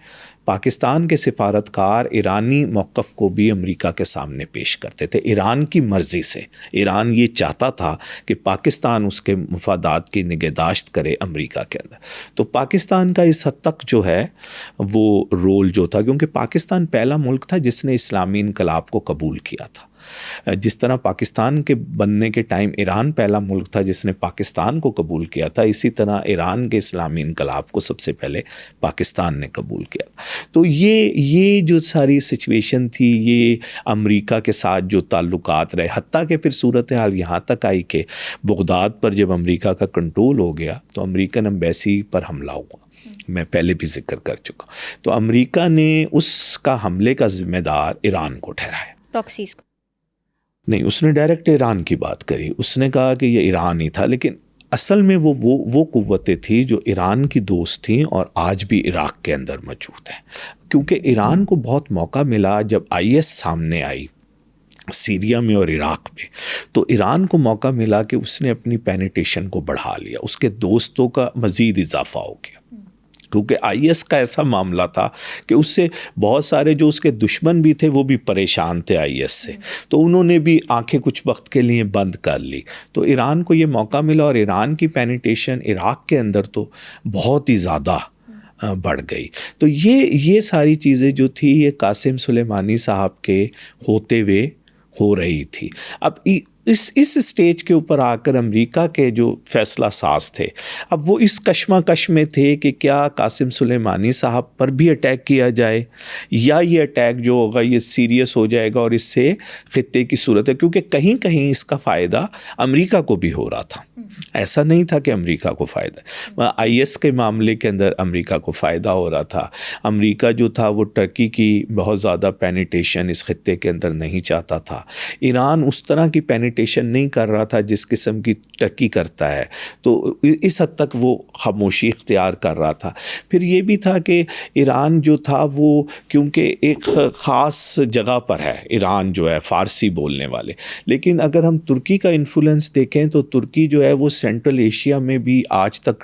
پاکستان کے سفارتکار ایرانی موقف کو بھی امریکہ کے سامنے پیش کرتے تھے ایران کی مرضی سے. ایران یہ چاہتا تھا کہ پاکستان اس کے مفادات کی نگہداشت کرے امریکہ کے اندر. تو پاکستان کا اس حد تک جو ہے وہ رول جو تھا، کیونکہ پاکستان پہلا ملک تھا جس نے اسلامی انقلاب کو قبول کیا تھا. جس طرح پاکستان کے بننے کے ٹائم ایران پہلا ملک تھا جس نے پاکستان کو قبول کیا تھا، اسی طرح ایران کے اسلامی انقلاب کو سب سے پہلے پاکستان نے قبول کیا. تو یہ جو ساری سچویشن تھی، یہ امریکہ کے ساتھ جو تعلقات رہے، حتیٰ کہ پھر صورتحال یہاں تک آئی کہ بغداد پر جب امریکہ کا کنٹرول ہو گیا تو امریکن ایمبیسی پر حملہ ہوا. میں پہلے بھی ذکر کر چکا. تو امریکہ نے اس کا حملے کا ذمہ دار ایران کو ٹھہرایا، پراکسیز کو نہیں. اس نے ڈائریکٹ ایران کی بات کری، اس نے کہا کہ یہ ایران ہی تھا، لیکن اصل میں وہ قوتیں تھیں جو ایران کی دوست تھیں اور آج بھی عراق کے اندر موجود ہیں. کیونکہ ایران کو بہت موقع ملا جب IS سامنے آئی سیریا میں اور عراق میں، تو ایران کو موقع ملا کہ اس نے اپنی پینیٹیشن کو بڑھا لیا، اس کے دوستوں کا مزید اضافہ ہو گیا. کیونکہ IS کا ایسا معاملہ تھا کہ اس سے بہت سارے جو اس کے دشمن بھی تھے وہ بھی پریشان تھے IS سے، تو انہوں نے بھی آنکھیں کچھ وقت کے لیے بند کر لی. تو ایران کو یہ موقع ملا اور ایران کی پینیٹیشن عراق کے اندر تو بہت ہی زیادہ بڑھ گئی. تو یہ ساری چیزیں جو تھی یہ قاسم سلیمانی صاحب کے ہوتے ہوئے ہو رہی تھی. اب اس اسٹیج کے اوپر آ کر امریکہ کے جو فیصلہ ساز تھے، اب وہ اس کشمکش میں تھے کہ کیا قاسم سلیمانی صاحب پر بھی اٹیک کیا جائے یا یہ اٹیک جو ہوگا یہ سیریس ہو جائے گا اور اس سے خطے کی صورت ہے. کیونکہ کہیں کہیں اس کا فائدہ امریکہ کو بھی ہو رہا تھا، ایسا نہیں تھا کہ امریکہ کو فائدہ. IS کے معاملے کے اندر امریکہ کو فائدہ ہو رہا تھا. امریکہ جو تھا وہ ٹرکی کی بہت زیادہ پینیٹیشن اس خطے کے اندر نہیں چاہتا تھا. ایران اس طرح کی پینیٹیشن نہیں کر رہا تھا جس قسم کی ٹرکی کرتا ہے، تو اس حد تک وہ خاموشی اختیار کر رہا تھا. پھر یہ بھی تھا کہ ایران جو تھا وہ کیونکہ ایک خاص جگہ پر ہے، ایران جو ہے فارسی بولنے والے، لیکن اگر ہم ترکی کا انفلوئنس دیکھیں تو ترکی جو ہے وہ سینٹرل ایشیا میں بھی آج تک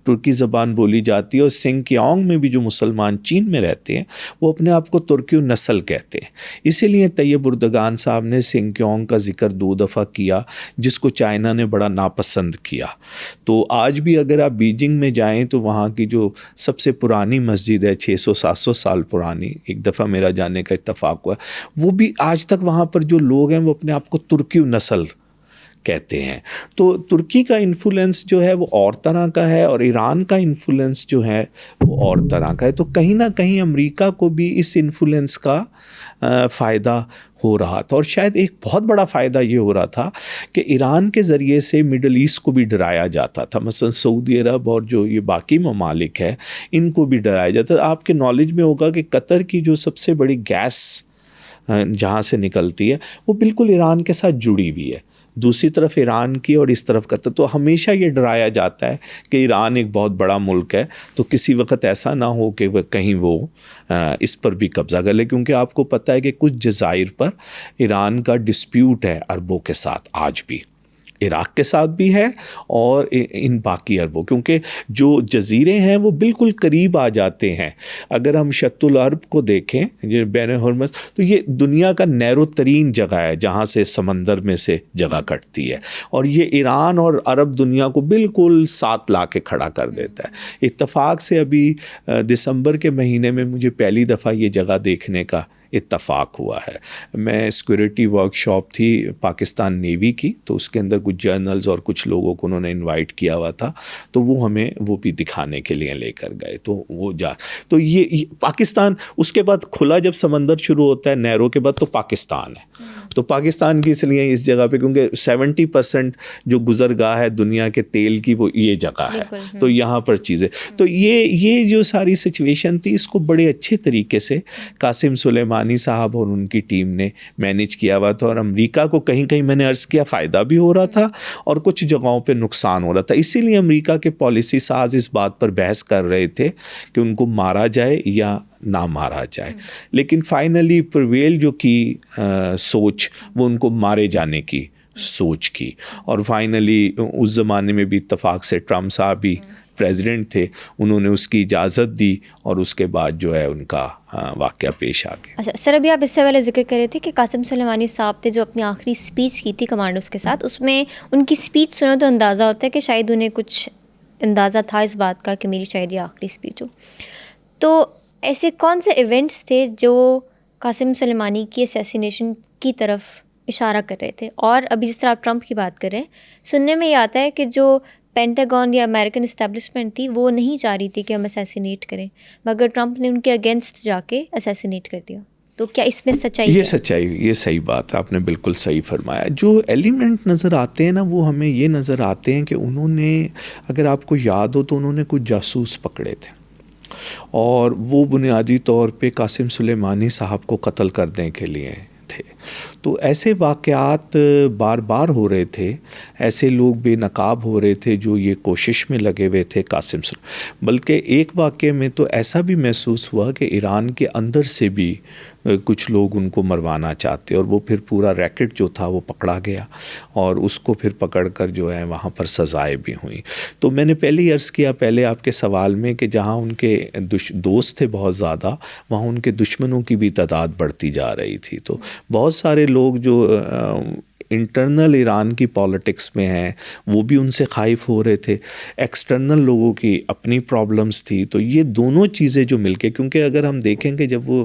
ترکی زبان بولی جاتی ہے. اور سنکیونگ میں بھی جو مسلمان چین میں رہتے ہیں وہ اپنے آپ کو ترکی نسل کہتے ہیں. اسی لیے طیب اردگان صاحب نے سنکیونگ کا ذکر 2 دفعہ کیا جس کو چائنا نے بڑا ناپسند کیا. تو آج بھی اگر آپ بیجنگ میں جائیں تو وہاں کی جو سب سے پرانی مسجد ہے 600-700 سال پرانی، ایک دفعہ میرا جانے کا اتفاق ہوا، وہ بھی آج تک وہاں پر جو لوگ ہیں وہ اپنے آپ کو ترکی نسل کہتے ہیں. تو ترکی کا انفلوئنس جو ہے وہ اور طرح کا ہے اور ایران کا انفلوئنس جو ہے وہ اور طرح کا ہے. تو کہیں نہ کہیں امریکہ کو بھی اس انفلوئنس کا فائدہ ہو رہا تھا. اور شاید ایک بہت بڑا فائدہ یہ ہو رہا تھا کہ ایران کے ذریعے سے مڈل ایسٹ کو بھی ڈرایا جاتا تھا. مثلا سعودی عرب اور جو یہ باقی ممالک ہے ان کو بھی ڈرایا جاتا تھا. آپ کے نالج میں ہوگا کہ قطر کی جو سب سے بڑی گیس جہاں سے نکلتی ہے وہ بالکل ایران کے ساتھ جڑی ہوئی ہے، دوسری طرف ایران کی اور اس طرف قطر. تو ہمیشہ یہ ڈرایا جاتا ہے کہ ایران ایک بہت بڑا ملک ہے تو کسی وقت ایسا نہ ہو کہ کہیں وہ اس پر بھی قبضہ کر لے. کیونکہ آپ کو پتہ ہے کہ کچھ جزائر پر ایران کا ڈسپیوٹ ہے عربوں کے ساتھ، آج بھی عراق کے ساتھ بھی ہے اور ان باقی عربوں، کیونکہ جو جزیرے ہیں وہ بالکل قریب آ جاتے ہیں. اگر ہم شط العرب کو دیکھیں یہ بین ہرمز، تو یہ دنیا کا نیرو ترین جگہ ہے جہاں سے سمندر میں سے جگہ کٹتی ہے، اور یہ ایران اور عرب دنیا کو بالکل ساتھ لا کے کھڑا کر دیتا ہے. اتفاق سے ابھی دسمبر کے مہینے میں مجھے پہلی دفعہ یہ جگہ دیکھنے کا اتفاق ہوا ہے. میں سیکورٹی ورک شاپ تھی پاکستان نیوی کی، تو اس کے اندر کچھ جرنلز اور کچھ لوگوں کو انہوں نے انوائٹ کیا ہوا تھا، تو وہ ہمیں وہ بھی دکھانے کے لیے لے کر گئے. تو وہ تو یہ پاکستان، اس کے بعد کھلا جب سمندر شروع ہوتا ہے نیرو کے بعد تو پاکستان ہے. تو پاکستان کی اس لیے اس جگہ پہ کیونکہ 70% جو گزرگاہ ہے دنیا کے تیل کی وہ یہ جگہ ہے, تو یہاں پر چیزیں, تو یہ جو ساری سچویشن تھی اس کو بڑے اچھے طریقے سے قاسم سلیمانی صاحب اور ان کی ٹیم نے مینیج کیا ہوا تھا, اور امریکہ کو کہیں کہیں میں نے عرض کیا فائدہ بھی ہو رہا تھا اور کچھ جگہوں پہ نقصان ہو رہا تھا. اسی لیے امریکہ کے پالیسی ساز اس بات پر بحث کر رہے تھے کہ ان کو مارا جائے یا نہ مارا جائے, لیکن فائنلی پرویل جو کی سوچ وہ ان کو مارے جانے کی سوچ کی, اور فائنلی اس زمانے میں بھی اتفاق سے ٹرمپ صاحب بھی پریزیڈنٹ تھے, انہوں نے اس کی اجازت دی اور اس کے بعد جو ہے ان کا واقعہ پیش آ گیا. اچھا سر, ابھی آپ اس سے پہلے ذکر کر رہے تھے کہ قاسم سلیمانی صاحب نے جو اپنی آخری اسپیچ کی تھی کمانڈوز کے ساتھ, اس میں ان کی اسپیچ سنو تو اندازہ ہوتا ہے کہ شاید انہیں کچھ اندازہ تھا اس بات کا کہ میری شاید یہ آخری اسپیچ ہو. تو ایسے کون سے ایونٹس تھے جو قاسم سلیمانی کی اسیسینیشن کی طرف اشارہ کر رہے تھے؟ اور ابھی جس طرح آپ ٹرمپ کی بات کر رہے ہیں, سننے میں یہ آتا ہے کہ جو پینٹاگون یا امریکن اسٹیبلشمنٹ تھی وہ نہیں چاہ رہی تھی کہ ہم اسیسینیٹ کریں, مگر ٹرمپ نے ان کے اگینسٹ جا کے اسیسینیٹ کر دیا. تو کیا اس میں سچائی؟ یہ صحیح بات ہے, آپ نے بالکل صحیح فرمایا. جو ایلیمنٹ نظر آتے ہیں نا وہ ہمیں یہ نظر آتے ہیں کہ انہوں نے, اگر آپ کو یاد ہو تو انہوں نے کچھ جاسوس پکڑے تھے, اور وہ بنیادی طور پہ قاسم سلیمانی صاحب کو قتل کرنے کے لیے تھے. تو ایسے واقعات بار بار ہو رہے تھے, ایسے لوگ بے نقاب ہو رہے تھے جو یہ کوشش میں لگے ہوئے تھے قاسم بلکہ ایک واقعے میں تو ایسا بھی محسوس ہوا کہ ایران کے اندر سے بھی کچھ لوگ ان کو مروانا چاہتے, اور وہ پھر پورا ریکٹ جو تھا وہ پکڑا گیا, اور اس کو پھر پکڑ کر جو ہے وہاں پر سزائیں بھی ہوئیں. تو میں نے پہلے ہی عرض کیا پہلے آپ کے سوال میں کہ جہاں ان کے دوست تھے بہت زیادہ, وہاں ان کے دشمنوں کی بھی تعداد بڑھتی جا رہی تھی. تو بہت سارے لوگ جو انٹرنل ایران کی پالیٹکس میں ہیں وہ بھی ان سے خائف ہو رہے تھے, ایکسٹرنل لوگوں کی اپنی پرابلمز تھی. تو یہ دونوں چیزیں جو مل کے, کیونکہ اگر ہم دیکھیں کہ جب وہ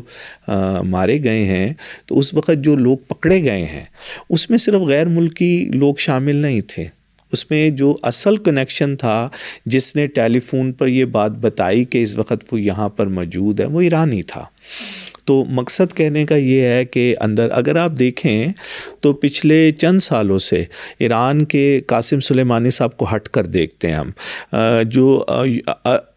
مارے گئے ہیں تو اس وقت جو لوگ پکڑے گئے ہیں اس میں صرف غیر ملکی لوگ شامل نہیں تھے, اس میں جو اصل کنیکشن تھا جس نے ٹیلی فون پر یہ بات بتائی کہ اس وقت وہ یہاں پر موجود ہے وہ ایرانی تھا. تو مقصد کہنے کا یہ ہے کہ اندر اگر آپ دیکھیں تو پچھلے چند سالوں سے ایران کے قاسم سلیمانی صاحب کو ہٹ کر دیکھتے ہیں ہم,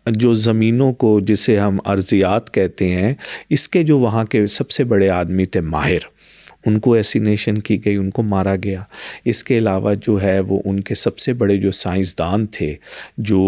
جو زمینوں کو جسے ہم ارضیات کہتے ہیں, اس کے جو وہاں کے سب سے بڑے آدمی تھے ماہر, ان کو ایسینیشن کی گئی, ان کو مارا گیا. اس کے علاوہ جو ہے وہ ان کے سب سے بڑے جو سائنسدان تھے جو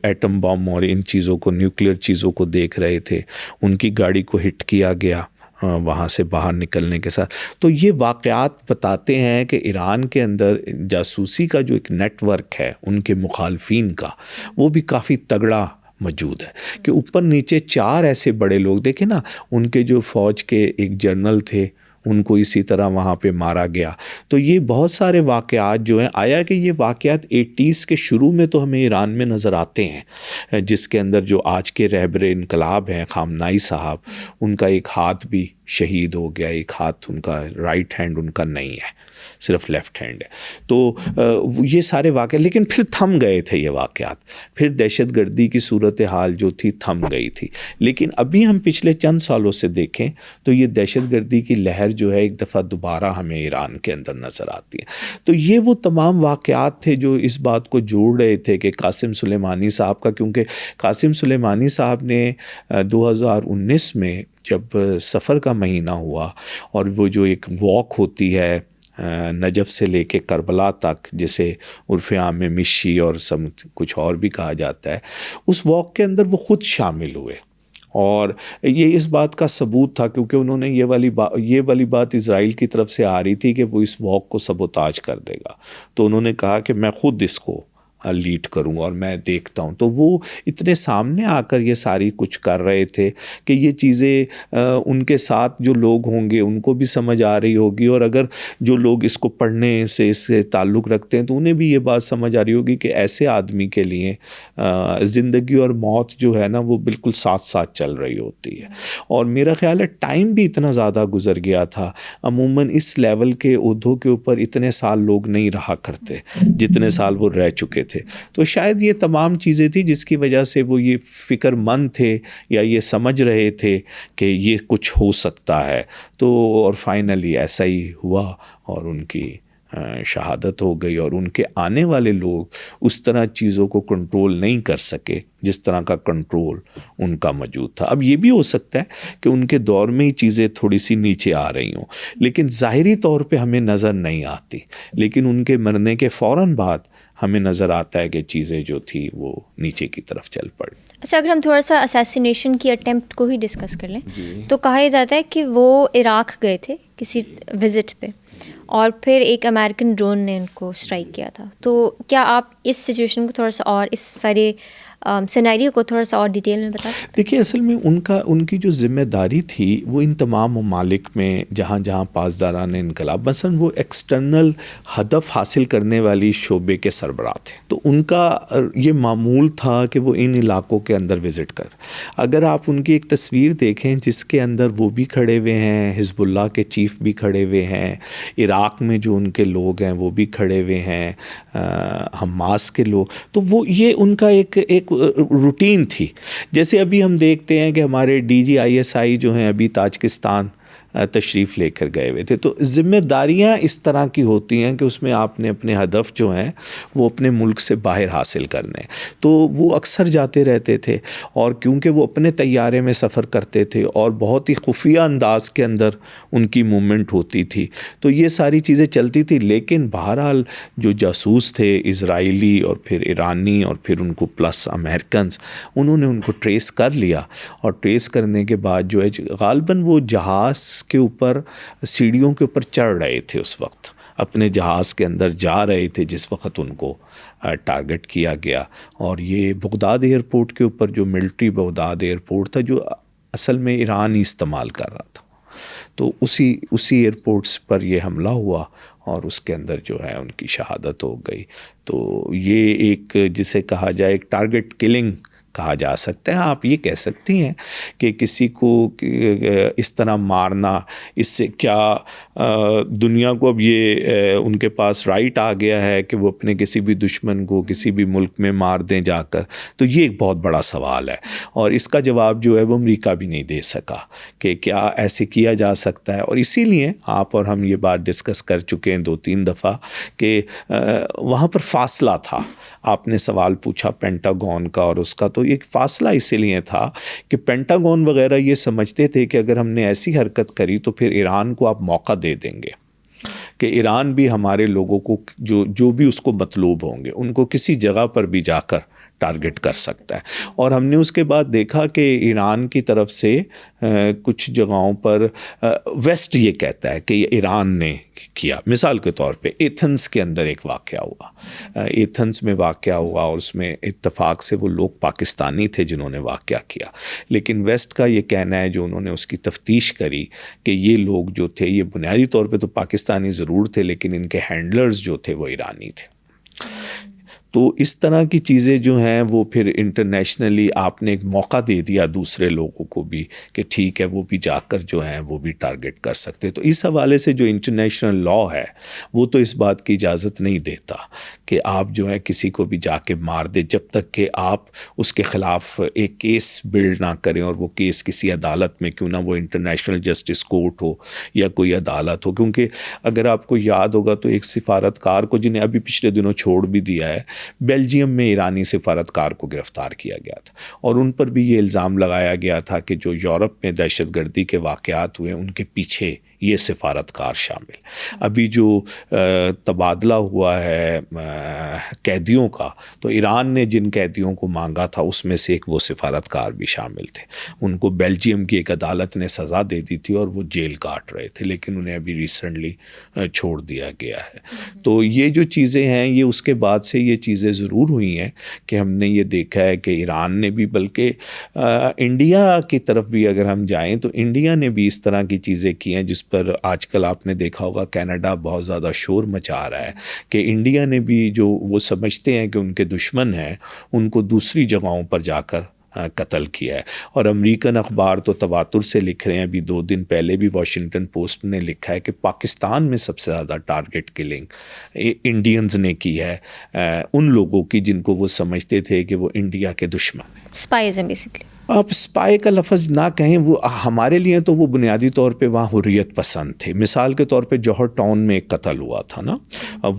ایٹم بم اور ان چیزوں کو, نیوکلیر چیزوں کو دیکھ رہے تھے, ان کی گاڑی کو ہٹ کیا گیا وہاں سے باہر نکلنے کے ساتھ. تو یہ واقعات بتاتے ہیں کہ ایران کے اندر جاسوسی کا جو ایک نیٹ ورک ہے ان کے مخالفین کا, وہ بھی کافی تگڑا موجود ہے, کہ اوپر نیچے 4 ایسے بڑے لوگ دیکھیں نا, ان کے جو فوج کے ایک جنرل تھے ان کو اسی طرح وہاں پہ مارا گیا. تو یہ بہت سارے واقعات جو ہیں, آیا کہ یہ واقعات 80s کے شروع میں تو ہمیں ایران میں نظر آتے ہیں, جس کے اندر جو آج کے رہبر انقلاب ہیں خامنائی صاحب, ان کا ایک ہاتھ بھی شہید ہو گیا, ایک ہاتھ ان کا رائٹ ہینڈ ان کا نہیں ہے, صرف لیفٹ ہینڈ ہے. تو یہ سارے واقعات, لیکن پھر تھم گئے تھے یہ واقعات, پھر دہشت گردی کی صورتحال جو تھی تھم گئی تھی. لیکن ابھی ہم پچھلے چند سالوں سے دیکھیں تو یہ دہشت گردی کی لہر جو ہے ایک دفعہ دوبارہ ہمیں ایران کے اندر نظر آتی ہے. تو یہ وہ تمام واقعات تھے جو اس بات کو جوڑ رہے تھے کہ قاسم سلیمانی صاحب کا, کیونکہ قاسم سلیمانی صاحب نے 2019 میں جب سفر کا مہینہ ہوا اور وہ جو ایک واک ہوتی ہے نجف سے لے کے کربلا تک, جسے عرف عام میں مشی اور کچھ اور بھی کہا جاتا ہے, اس واک کے اندر وہ خود شامل ہوئے. اور یہ اس بات کا ثبوت تھا کیونکہ انہوں نے یہ والی بات اسرائیل کی طرف سے آ رہی تھی کہ وہ اس واک کو سبوتاج کر دے گا, تو انہوں نے کہا کہ میں خود اس کو لیڈ کروں اور میں دیکھتا ہوں. تو وہ اتنے سامنے آ کر یہ ساری کچھ کر رہے تھے کہ یہ چیزیں ان کے ساتھ جو لوگ ہوں گے ان کو بھی سمجھ آ رہی ہوگی, اور اگر جو لوگ اس کو پڑھنے سے اس سے تعلق رکھتے ہیں تو انہیں بھی یہ بات سمجھ آ رہی ہوگی کہ ایسے آدمی کے لیے زندگی اور موت جو ہے نا وہ بالکل ساتھ ساتھ چل رہی ہوتی ہے. اور میرا خیال ہے ٹائم بھی اتنا زیادہ گزر گیا تھا, عموماً اس لیول کے عہدوں کے اوپر اتنے سال لوگ نہیں رہا کرتے جتنے سال وہ رہ چکے تھے. تھے. تو شاید یہ تمام چیزیں تھیں جس کی وجہ سے وہ یہ فکر مند تھے یا یہ سمجھ رہے تھے کہ یہ کچھ ہو سکتا ہے. تو اور فائنلی ایسا ہی ہوا اور ان کی شہادت ہو گئی، اور ان کے آنے والے لوگ اس طرح چیزوں کو کنٹرول نہیں کر سکے جس طرح کا کنٹرول ان کا موجود تھا. اب یہ بھی ہو سکتا ہے کہ ان کے دور میں ہی چیزیں تھوڑی سی نیچے آ رہی ہوں، لیکن ظاہری طور پہ ہمیں نظر نہیں آتی، لیکن ان کے مرنے کے فوراً بعد ہمیں نظر آتا ہے کہ چیزیں جو تھی وہ نیچے کی طرف چل پڑی. اچھا، اگر ہم تھوڑا سا اسیسینیشن کی اٹیمپٹ کو ہی ڈسکس کر لیں تو کہا یہ جاتا ہے کہ وہ عراق گئے تھے کسی وزٹ پہ، اور پھر ایک امریکن ڈرون نے ان کو اسٹرائک کیا تھا. تو کیا آپ اس سچویشن کو تھوڑا سا اور اس سارے سینیریو کو تھوڑا سا اور ڈیٹیل میں بتا سکتے ہیں؟ دیکھیے، اصل میں ان کی جو ذمہ داری تھی وہ ان تمام ممالک میں جہاں جہاں پاسداران انقلاب، مثلاً وہ ایکسٹرنل ہدف حاصل کرنے والی شعبے کے سربراہ تھے، تو ان کا یہ معمول تھا کہ وہ ان علاقوں کے اندر وزٹ کرتے. اگر آپ ان کی ایک تصویر دیکھیں جس کے اندر وہ بھی کھڑے ہوئے ہیں، حزب اللہ کے چیف بھی کھڑے ہوئے ہیں، عراق میں جو ان کے لوگ ہیں وہ بھی کھڑے ہوئے ہیں، حماس کے لوگ، تو وہ یہ ان کا ایک روٹین تھی. جیسے ابھی ہم دیکھتے ہیں کہ ہمارے DGISI جو ہیں ابھی تاجکستان تشریف لے کر گئے ہوئے تھے. تو ذمہ داریاں اس طرح کی ہوتی ہیں کہ اس میں آپ نے اپنے ہدف جو ہیں وہ اپنے ملک سے باہر حاصل کرنے. تو وہ اکثر جاتے رہتے تھے، اور کیونکہ وہ اپنے طیارے میں سفر کرتے تھے اور بہت ہی خفیہ انداز کے اندر ان کی موومنٹ ہوتی تھی، تو یہ ساری چیزیں چلتی تھی. لیکن بہرحال جو جاسوس تھے اسرائیلی اور پھر ایرانی اور پھر ان کو پلس امریکنز، انہوں نے ان کو ٹریس کر لیا، اور ٹریس کرنے کے بعد جو ہے غالباً وہ جہاز کے اوپر سیڑھیوں کے اوپر چڑھ رہے تھے، اس وقت اپنے جہاز کے اندر جا رہے تھے جس وقت ان کو ٹارگٹ کیا گیا. اور یہ بغداد ایئرپورٹ کے اوپر جو ملٹری بغداد ایئرپورٹ تھا جو اصل میں ایران ہی استعمال کر رہا تھا، تو اسی ایئرپورٹس پر یہ حملہ ہوا اور اس کے اندر جو ہے ان کی شہادت ہو گئی. تو یہ ایک جسے کہا جائے ایک ٹارگٹ کلنگ کہا جا سکتا ہے. آپ یہ کہہ سکتی ہیں کہ کسی کو اس طرح مارنا، اس سے کیا دنیا کو اب یہ ان کے پاس رائٹ آ گیا ہے کہ وہ اپنے کسی بھی دشمن کو کسی بھی ملک میں مار دیں جا کر. تو یہ ایک بہت بڑا سوال ہے، اور اس کا جواب جو ہے وہ امریکہ بھی نہیں دے سکا کہ کیا ایسے کیا جا سکتا ہے. اور اسی لیے آپ اور ہم یہ بات ڈسکس کر چکے ہیں 2-3 دفعہ کہ وہاں پر فاصلہ تھا. آپ نے سوال پوچھا پینٹاگون کا اور اس کا، تو ایک فاصلہ اسی لیے تھا کہ پینٹاگون وغیرہ یہ سمجھتے تھے کہ اگر ہم نے ایسی حرکت کری تو پھر ایران کو آپ موقع دے دیں گے کہ ایران بھی ہمارے لوگوں کو جو بھی اس کو مطلوب ہوں گے ان کو کسی جگہ پر بھی جا کر ٹارگٹ کر سکتا ہے. اور ہم نے اس کے بعد دیکھا کہ ایران کی طرف سے کچھ جگہوں پر ویسٹ یہ کہتا ہے کہ یہ ایران نے کیا. مثال کے طور پہ ایتھنس کے اندر ایک واقعہ ہوا، ایتھنس میں واقعہ ہوا اور اس میں اتفاق سے وہ لوگ پاکستانی تھے جنہوں نے واقعہ کیا، لیکن ویسٹ کا یہ کہنا ہے جو انہوں نے اس کی تفتیش کری کہ یہ لوگ جو تھے یہ بنیادی طور پہ تو پاکستانی ضرور تھے لیکن ان کے ہینڈلرز جو تھے وہ ایرانی تھے. تو اس طرح کی چیزیں جو ہیں وہ پھر انٹرنیشنلی آپ نے ایک موقع دے دیا دوسرے لوگوں کو بھی کہ ٹھیک ہے وہ بھی جا کر جو ہیں وہ بھی ٹارگٹ کر سکتے. تو اس حوالے سے جو انٹرنیشنل لا ہے وہ تو اس بات کی اجازت نہیں دیتا کہ آپ جو ہے کسی کو بھی جا کے مار دے جب تک کہ آپ اس کے خلاف ایک کیس بلڈ نہ کریں، اور وہ کیس کسی عدالت میں کیوں نہ وہ انٹرنیشنل جسٹس کورٹ ہو یا کوئی عدالت ہو. کیونکہ اگر آپ کو یاد ہوگا تو ایک سفارتکار کو جنہیں ابھی پچھلے دنوں چھوڑ بھی دیا ہے، بیلجیم میں ایرانی سفارتکار کو گرفتار کیا گیا تھا، اور ان پر بھی یہ الزام لگایا گیا تھا کہ جو یورپ میں دہشت گردی کے واقعات ہوئے ان کے پیچھے یہ سفارتکار شامل. ابھی جو تبادلہ ہوا ہے قیدیوں کا، تو ایران نے جن قیدیوں کو مانگا تھا اس میں سے ایک وہ سفارتکار بھی شامل تھے. ان کو بیلجیم کی ایک عدالت نے سزا دے دی تھی اور وہ جیل کاٹ رہے تھے، لیکن انہیں ابھی ریسنٹلی چھوڑ دیا گیا ہے. تو یہ جو چیزیں ہیں یہ اس کے بعد سے یہ چیزیں ضرور ہوئی ہیں کہ ہم نے یہ دیکھا ہے کہ ایران نے بھی، بلکہ انڈیا کی طرف بھی اگر ہم جائیں تو انڈیا نے بھی اس طرح کی چیزیں کی ہیں جس پر آج کل آپ نے دیکھا ہوگا کینیڈا بہت زیادہ شور مچا رہا ہے کہ انڈیا نے بھی جو وہ سمجھتے ہیں کہ ان کے دشمن ہیں ان کو دوسری جگہوں پر جا کر قتل کیا ہے. اور امریکن اخبار تو تواتر سے لکھ رہے ہیں. ابھی 2 دن پہلے بھی واشنگٹن پوسٹ نے لکھا ہے کہ پاکستان میں سب سے زیادہ ٹارگٹ کلنگ انڈینز نے کی ہے ان لوگوں کی جن کو وہ سمجھتے تھے کہ وہ انڈیا کے دشمن ہیں. اسپائز ہیں بیسکلی. آپ اسپائی کا لفظ نہ کہیں, وہ ہمارے لیے تو وہ بنیادی طور پہ وہاں حریت پسند تھے. مثال کے طور پہ جوہر ٹاؤن میں ایک قتل ہوا تھا نا,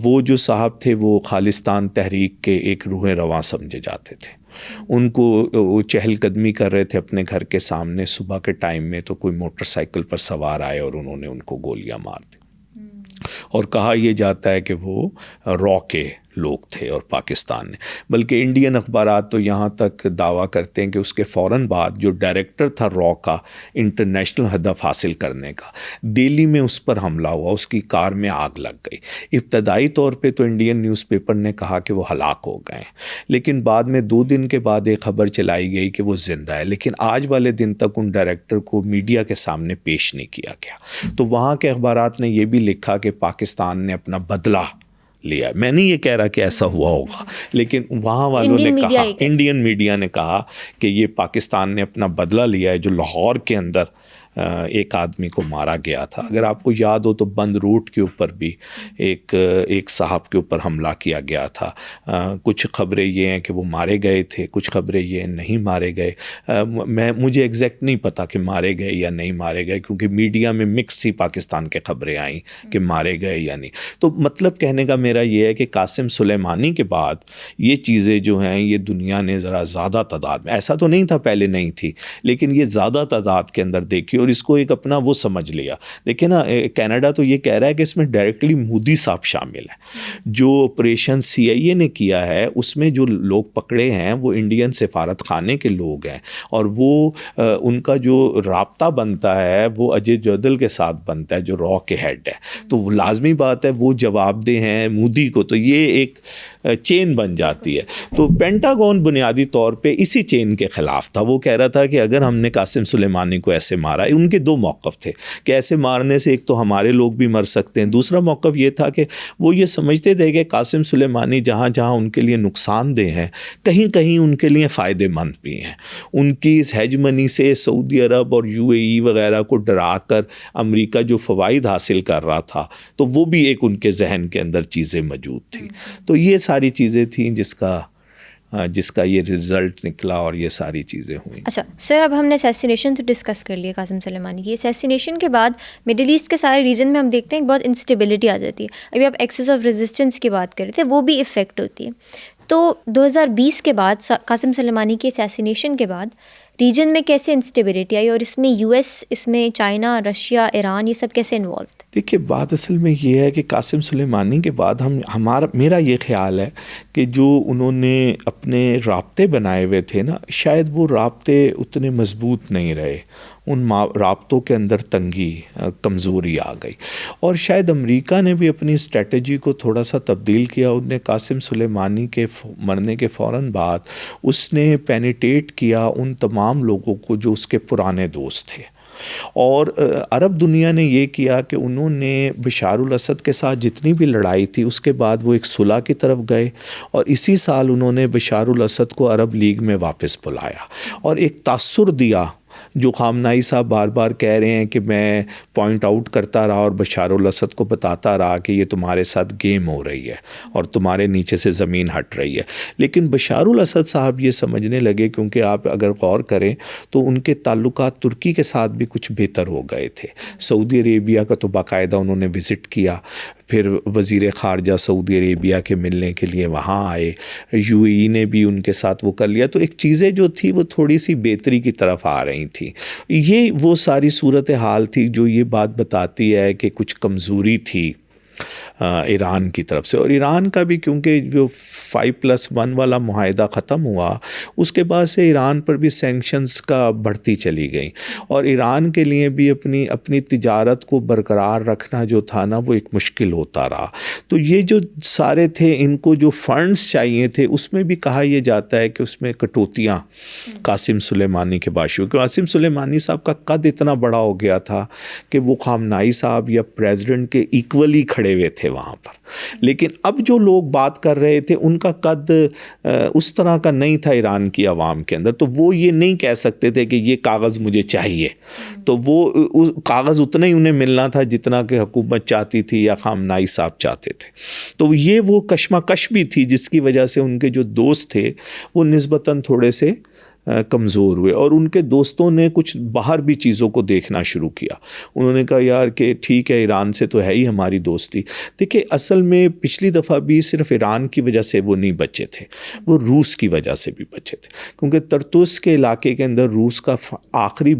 وہ جو صاحب تھے وہ خالصتان تحریک کے ایک روح رواں سمجھے جاتے تھے. ان کو وہ چہل قدمی کر رہے تھے اپنے گھر کے سامنے صبح کے ٹائم میں, تو کوئی موٹر سائیکل پر سوار آئے اور انہوں نے ان کو گولیاں مار دی. اور کہا یہ جاتا ہے کہ وہ را کے لوگ تھے اور پاکستان نے. بلکہ انڈین اخبارات تو یہاں تک دعویٰ کرتے ہیں کہ اس کے فوراً بعد جو ڈائریکٹر تھا را کا انٹرنیشنل ہدف حاصل کرنے کا, دہلی میں اس پر حملہ ہوا, اس کی کار میں آگ لگ گئی. ابتدائی طور پہ تو انڈین نیوز پیپر نے کہا کہ وہ ہلاک ہو گئے, لیکن بعد میں 2 دن کے بعد ایک خبر چلائی گئی کہ وہ زندہ ہے. لیکن آج والے دن تک ان ڈائریکٹر کو میڈیا کے سامنے پیش نہیں کیا گیا. تو وہاں کے اخبارات نے یہ بھی لکھا کہ پاکستان نے اپنا بدلہ لیا. میں نہیں یہ کہہ رہا کہ ایسا ہوا ہوگا, لیکن وہاں والوں نے کہا, انڈین میڈیا نے کہا کہ یہ پاکستان نے اپنا بدلہ لیا ہے جو لاہور کے اندر ایک آدمی کو مارا گیا تھا. اگر آپ کو یاد ہو تو بند روٹ کے اوپر بھی ایک صاحب کے اوپر حملہ کیا گیا تھا. کچھ خبریں یہ ہیں کہ وہ مارے گئے تھے, کچھ خبریں یہ نہیں مارے گئے. مجھے ایگزیکٹ نہیں پتا کہ مارے گئے یا نہیں مارے گئے, کیونکہ میڈیا میں مکس سی پاکستان کے خبریں آئیں کہ مارے گئے یا نہیں. تو مطلب کہنے کا میرا یہ ہے کہ قاسم سلیمانی کے بعد یہ چیزیں جو ہیں یہ دنیا نے ذرا زیادہ تعداد میں, ایسا تو نہیں تھا پہلے نہیں تھی, لیکن یہ زیادہ تعداد کے اندر دیکھی اور اس کو ایک اپنا وہ سمجھ لیا. دیکھیں نا, کینیڈا تو یہ کہہ رہا ہے کہ اس میں ڈائریکٹلی مودی صاحب شامل ہیں. جو آپریشن CIA نے کیا ہے اس میں جو لوگ پکڑے ہیں وہ انڈین سفارت خانے کے لوگ ہیں, اور وہ ان کا جو رابطہ بنتا ہے وہ اجے جودل کے ساتھ بنتا ہے جو را کے ہیڈ ہے. تو وہ لازمی بات ہے وہ جواب دہ ہیں مودی کو, تو یہ ایک چین بن جاتی ہے. تو پینٹاگون بنیادی طور پہ اسی چین کے خلاف تھا. وہ کہہ رہا تھا کہ اگر ہم نے قاسم سلیمانی کو ایسے مارا, ان کے 2 موقف تھے کہ ایسے مارنے سے ایک تو ہمارے لوگ بھی مر سکتے ہیں, دوسرا موقف یہ تھا کہ وہ یہ سمجھتے تھے کہ قاسم سلیمانی جہاں جہاں ان کے لیے نقصان دہ ہیں کہیں کہیں ان کے لیے فائدہ مند بھی ہیں. ان کی اس ہیج منی سے سعودی عرب اور UAE وغیرہ کو ڈرا کر امریکہ جو فوائد حاصل کر رہا تھا تو وہ بھی ایک ان کے ذہن کے اندر چیزیں موجود تھیں. تو یہ ساری چیزیں تھیں جس کا یہ رزلٹ نکلا اور یہ ساری چیزیں ہوئیں. اچھا سر, اب ہم نے اسیسینیشن تو ڈسکس کر لیا قاسم سلیمانی کی. اسیسینیشن کے بعد مڈل ایسٹ کے سارے ریجن میں ہم دیکھتے ہیں کہ بہت انسٹیبلٹی آ جاتی ہے. ابھی آپ ایکسس آف ریزسٹنس کی بات کر رہے تھے, وہ بھی افیکٹ ہوتی ہے. تو 2020 کے بعد قاسم سلیمانی کے اسیسینیشن کے بعد ریجن میں کیسے انسٹیبلٹی آئی, اور اس میں US, اس میں چائنا, رشیا, ایران, یہ سب کیسے انوالو تھے؟ دیکھیے بات اصل میں یہ ہے کہ قاسم سلیمانی کے بعد میرا یہ خیال ہے کہ جو انہوں نے اپنے رابطے بنائے ہوئے تھے نا, شاید وہ رابطے اتنے مضبوط نہیں رہے. ان رابطوں کے اندر تنگی, کمزوری آ گئی, اور شاید امریکہ نے بھی اپنی اسٹریٹجی کو تھوڑا سا تبدیل کیا. ان نے قاسم سلیمانی کے مرنے کے فوراً بعد اس نے پینیٹیٹ کیا ان تمام لوگوں کو جو اس کے پرانے دوست تھے, اور عرب دنیا نے یہ کیا کہ انہوں نے بشار الاسد کے ساتھ جتنی بھی لڑائی تھی اس کے بعد وہ ایک صلح کی طرف گئے, اور اسی سال انہوں نے بشار الاسد کو عرب لیگ میں واپس بلایا اور ایک تاثر دیا جو خامنائی صاحب بار بار کہہ رہے ہیں کہ میں پوائنٹ آؤٹ کرتا رہا اور بشار الاسد کو بتاتا رہا کہ یہ تمہارے ساتھ گیم ہو رہی ہے اور تمہارے نیچے سے زمین ہٹ رہی ہے. لیکن بشار الاسد صاحب یہ سمجھنے لگے, کیونکہ آپ اگر غور کریں تو ان کے تعلقات ترکی کے ساتھ بھی کچھ بہتر ہو گئے تھے. سعودی عربیہ کا تو باقاعدہ انہوں نے وزٹ کیا, پھر وزیر خارجہ سعودی عربیہ کے ملنے کے لیے وہاں آئے, UAE نے بھی ان کے ساتھ وہ کر لیا. تو ایک چیزیں جو تھی وہ تھوڑی سی بہتری کی طرف آ رہی تھی. یہ وہ ساری صورتحال تھی جو یہ بات بتاتی ہے کہ کچھ کمزوری تھی ایران کی طرف سے. اور ایران کا بھی کیونکہ جو 5+1 والا معاہدہ ختم ہوا اس کے بعد سے ایران پر بھی سینکشنز کا بڑھتی چلی گئی, اور ایران کے لیے بھی اپنی تجارت کو برقرار رکھنا جو تھا نا وہ ایک مشکل ہوتا رہا. تو یہ جو سارے تھے ان کو جو فنڈز چاہیے تھے اس میں بھی کہا یہ جاتا ہے کہ اس میں کٹوتیاں قاسم سلیمانی کے باشو. قاسم سلیمانی صاحب کا قد اتنا بڑا ہو گیا تھا کہ وہ خامنائی صاحب یا پریزیڈنٹ کے ایکولی کھڑے کھڑے ہوئے تھے وہاں پر، لیکن اب جو لوگ بات کر رہے تھے ان کا قد اس طرح کا نہیں تھا ایران کی عوام کے اندر، تو وہ یہ نہیں کہہ سکتے تھے کہ یہ کاغذ مجھے چاہیے، تو وہ کاغذ اتنا ہی انہیں ملنا تھا جتنا کہ حکومت چاہتی تھی یا خامنائی صاحب چاہتے تھے. تو یہ وہ کشمکش بھی تھی جس کی وجہ سے ان کے جو دوست تھے وہ نسبتاً تھوڑے سے کمزور ہوئے، اور ان کے دوستوں نے کچھ باہر بھی چیزوں کو دیکھنا شروع کیا. انہوں نے کہا یار کہ ٹھیک ہے ایران سے تو ہے ہی ہماری دوستی. دیکھیں اصل میں پچھلی دفعہ بھی صرف ایران کی وجہ سے وہ نہیں بچے تھے، وہ روس کی وجہ سے بھی بچے تھے، کیونکہ طرطوس کے علاقے کے اندر روس کا آخری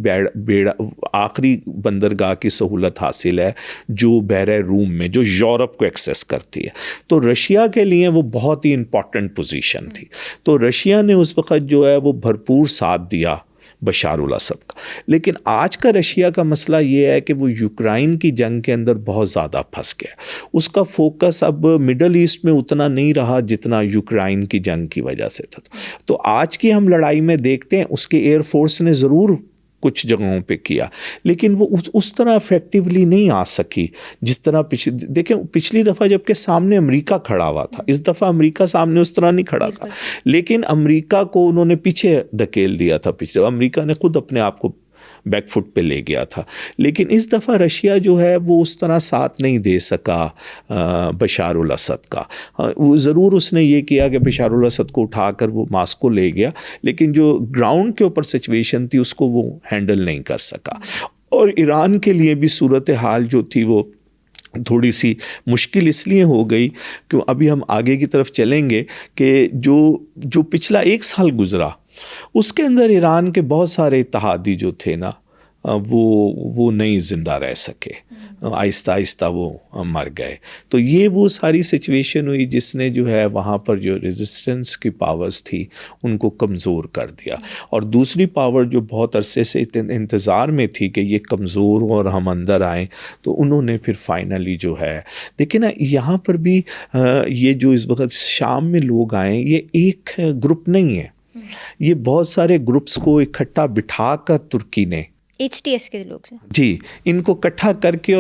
بندرگاہ کی سہولت حاصل ہے جو بحر روم میں، جو یورپ کو ایکسیس کرتی ہے. تو رشیا کے لیے وہ بہت ہی امپورٹنٹ پوزیشن تھی. تو رشیا نے اس وقت جو ہے وہ بھرپور ساتھ دیا بشار الاسد کا. لیکن آج کا رشیا کا مسئلہ یہ ہے کہ وہ یوکرائن کی جنگ کے اندر بہت زیادہ پھنس گیا. اس کا فوکس اب مڈل ایسٹ میں اتنا نہیں رہا جتنا یوکرائن کی جنگ کی وجہ سے تھا. تو آج کی ہم لڑائی میں دیکھتے ہیں اس کے ایئر فورس نے ضرور کچھ جگہوں پہ کیا، لیکن وہ اس طرح افیکٹیولی نہیں آ سکی جس طرح دیکھیں پچھلی دفعہ جب کہ سامنے امریکہ کھڑا ہوا تھا، اس دفعہ امریکہ سامنے اس طرح نہیں کھڑا تھا، لیکن امریکہ کو انہوں نے پیچھے دھکیل دیا تھا. امریکہ نے خود اپنے آپ کو بیک فٹ پہ لے گیا تھا. لیکن اس دفعہ رشیا جو ہے وہ اس طرح ساتھ نہیں دے سکا بشار الاسد کا. وہ ضرور اس نے یہ کیا کہ بشار الاسد کو اٹھا کر وہ ماسکو لے گیا، لیکن جو گراؤنڈ کے اوپر سچویشن تھی اس کو وہ ہینڈل نہیں کر سکا. اور ایران کے لیے بھی صورتحال جو تھی وہ تھوڑی سی مشکل اس لیے ہو گئی کہ ابھی ہم آگے کی طرف چلیں گے کہ جو پچھلا 1 سال گزرا اس کے اندر ایران کے بہت سارے اتحادی جو تھے نا وہ نہیں زندہ رہ سکے، آہستہ آہستہ وہ مر گئے. تو یہ وہ ساری سچویشن ہوئی جس نے جو ہے وہاں پر جو ریزسٹنس کی پاورز تھی ان کو کمزور کر دیا. اور دوسری پاور جو بہت عرصے سے انتظار میں تھی کہ یہ کمزور ہو اور ہم اندر آئیں، تو انہوں نے پھر فائنلی جو ہے دیکھیں نا یہاں پر بھی یہ جو اس وقت شام میں لوگ آئیں یہ ایک گروپ نہیں ہے، یہ بہت سارے گروپس کو اکٹھا بٹھا کر ترکی نے HTS کے لوگ جی ان کو اکٹھا کر کے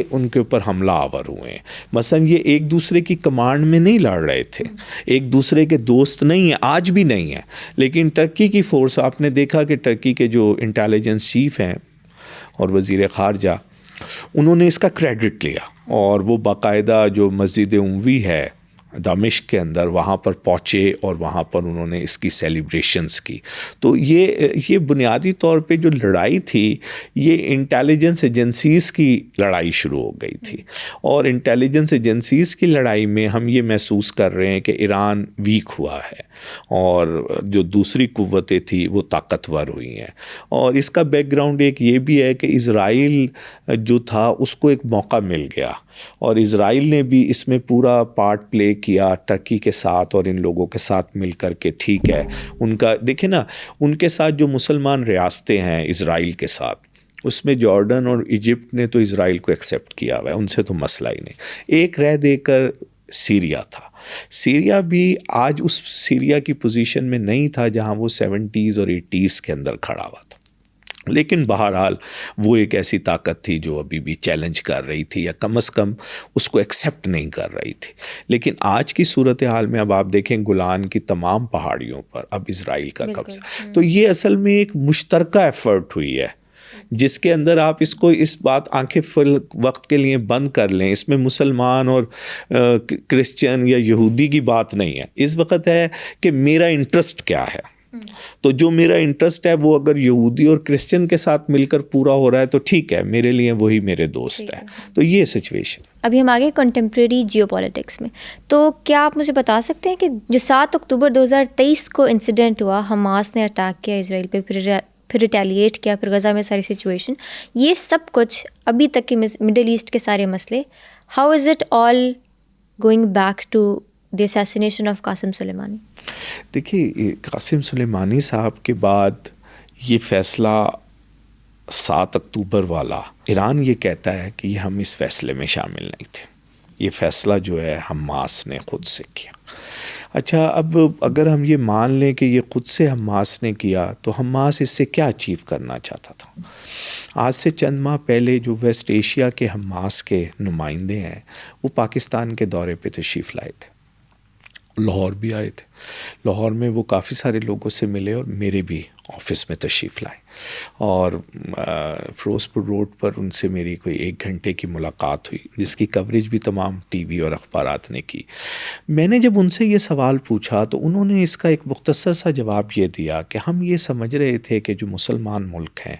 ان کے اوپر حملہ آور ہوئے ہیں. مثلا یہ ایک دوسرے کی کمانڈ میں نہیں لڑ رہے تھے، ایک دوسرے کے دوست نہیں ہیں، آج بھی نہیں ہیں. لیکن ٹرکی کی فورس، آپ نے دیکھا کہ ٹرکی کے جو انٹیلیجنس چیف ہیں اور وزیر خارجہ، انہوں نے اس کا کریڈٹ لیا اور وہ باقاعدہ جو مسجد اموی ہے دمشق کے اندر وہاں پر پہنچے اور وہاں پر انہوں نے اس کی سیلیبریشنز کی. تو یہ بنیادی طور پہ جو لڑائی تھی یہ انٹیلیجنس ایجنسیز کی لڑائی شروع ہو گئی تھی، اور انٹیلیجنس ایجنسیز کی لڑائی میں ہم یہ محسوس کر رہے ہیں کہ ایران ویک ہوا ہے اور جو دوسری قوتیں تھیں وہ طاقتور ہوئی ہیں. اور اس کا بیک گراؤنڈ ایک یہ بھی ہے کہ اسرائیل جو تھا اس کو ایک موقع مل گیا اور اسرائیل نے بھی اس میں پورا پارٹ پلے کیا ٹرکی کے ساتھ اور ان لوگوں کے ساتھ مل کر کے. ٹھیک ہے ان کا دیکھیں نا ان کے ساتھ جو مسلمان ریاستیں ہیں اسرائیل کے ساتھ، اس میں جارڈن اور ایجپٹ نے تو اسرائیل کو ایکسیپٹ کیا ہوا ہے، ان سے تو مسئلہ ہی نہیں. ایک رہ دے کر سیریا تھا، سیریا بھی آج اس سیریا کی پوزیشن میں نہیں تھا جہاں وہ 70s اور 80s کے اندر کھڑا ہوا تھا. لیکن بہرحال وہ ایک ایسی طاقت تھی جو ابھی بھی چیلنج کر رہی تھی یا کم از کم اس کو ایکسیپٹ نہیں کر رہی تھی. لیکن آج کی صورتحال میں اب آپ دیکھیں گولان کی تمام پہاڑیوں پر اب اسرائیل کا قبضہ. تو یہ اصل میں ایک مشترکہ ایفرٹ ہوئی ہے جس کے اندر آپ اس کو اس بات آنکھیں فل وقت کے لیے بند کر لیں، اس میں مسلمان اور کرسچن یا یہودی کی بات نہیں ہے. اس وقت ہے کہ میرا انٹرسٹ کیا ہے. تو جو میرا انٹرسٹ ہے وہ اگر یہودی اور کرسچن کے ساتھ مل کر پورا ہو رہا ہے تو ٹھیک ہے، میرے لیے وہی میرے دوست ہیں. تو یہ سچویشن. ابھی ہم آگے کنٹمپریری جیو پالیٹکس میں، تو کیا آپ مجھے بتا سکتے ہیں کہ جو 7 اکتوبر 2023 کو انسیڈنٹ ہوا، حماس نے اٹیک کیا اسرائیل پہ، پھر ریٹیلیٹ کیا، پھر غزہ میں ساری سچویشن، یہ سب کچھ ابھی تک کے مڈل ایسٹ کے سارے مسئلے، how is it all going back to the assassination of Qasem Soleimani? دیکھیے قاسم سلیمانی صاحب کے بعد یہ فیصلہ 7 اکتوبر والا، ایران یہ کہتا ہے کہ یہ ہم اس فیصلے میں شامل نہیں تھے، یہ فیصلہ جو ہے حماس نے خود سے کیا. اچھا، اب اگر ہم یہ مان لیں کہ یہ خود سے حماس نے کیا، تو حماس اس سے کیا اچیو کرنا چاہتا تھا؟ آج سے چند ماہ پہلے جو ویسٹ ایشیا کے حماس کے نمائندے ہیں وہ پاکستان کے دورے پہ تشریف لائے تھے، لاہور بھی آئے تھے. لاہور میں وہ کافی سارے لوگوں سے ملے اور میرے بھی آفس میں تشریف لائے، اور فیروز پور روڈ پر ان سے میری کوئی 1 گھنٹے کی ملاقات ہوئی، جس کی کوریج بھی تمام ٹی وی اور اخبارات نے کی. میں نے جب ان سے یہ سوال پوچھا تو انہوں نے اس کا ایک مختصر سا جواب یہ دیا کہ ہم یہ سمجھ رہے تھے کہ جو مسلمان ملک ہیں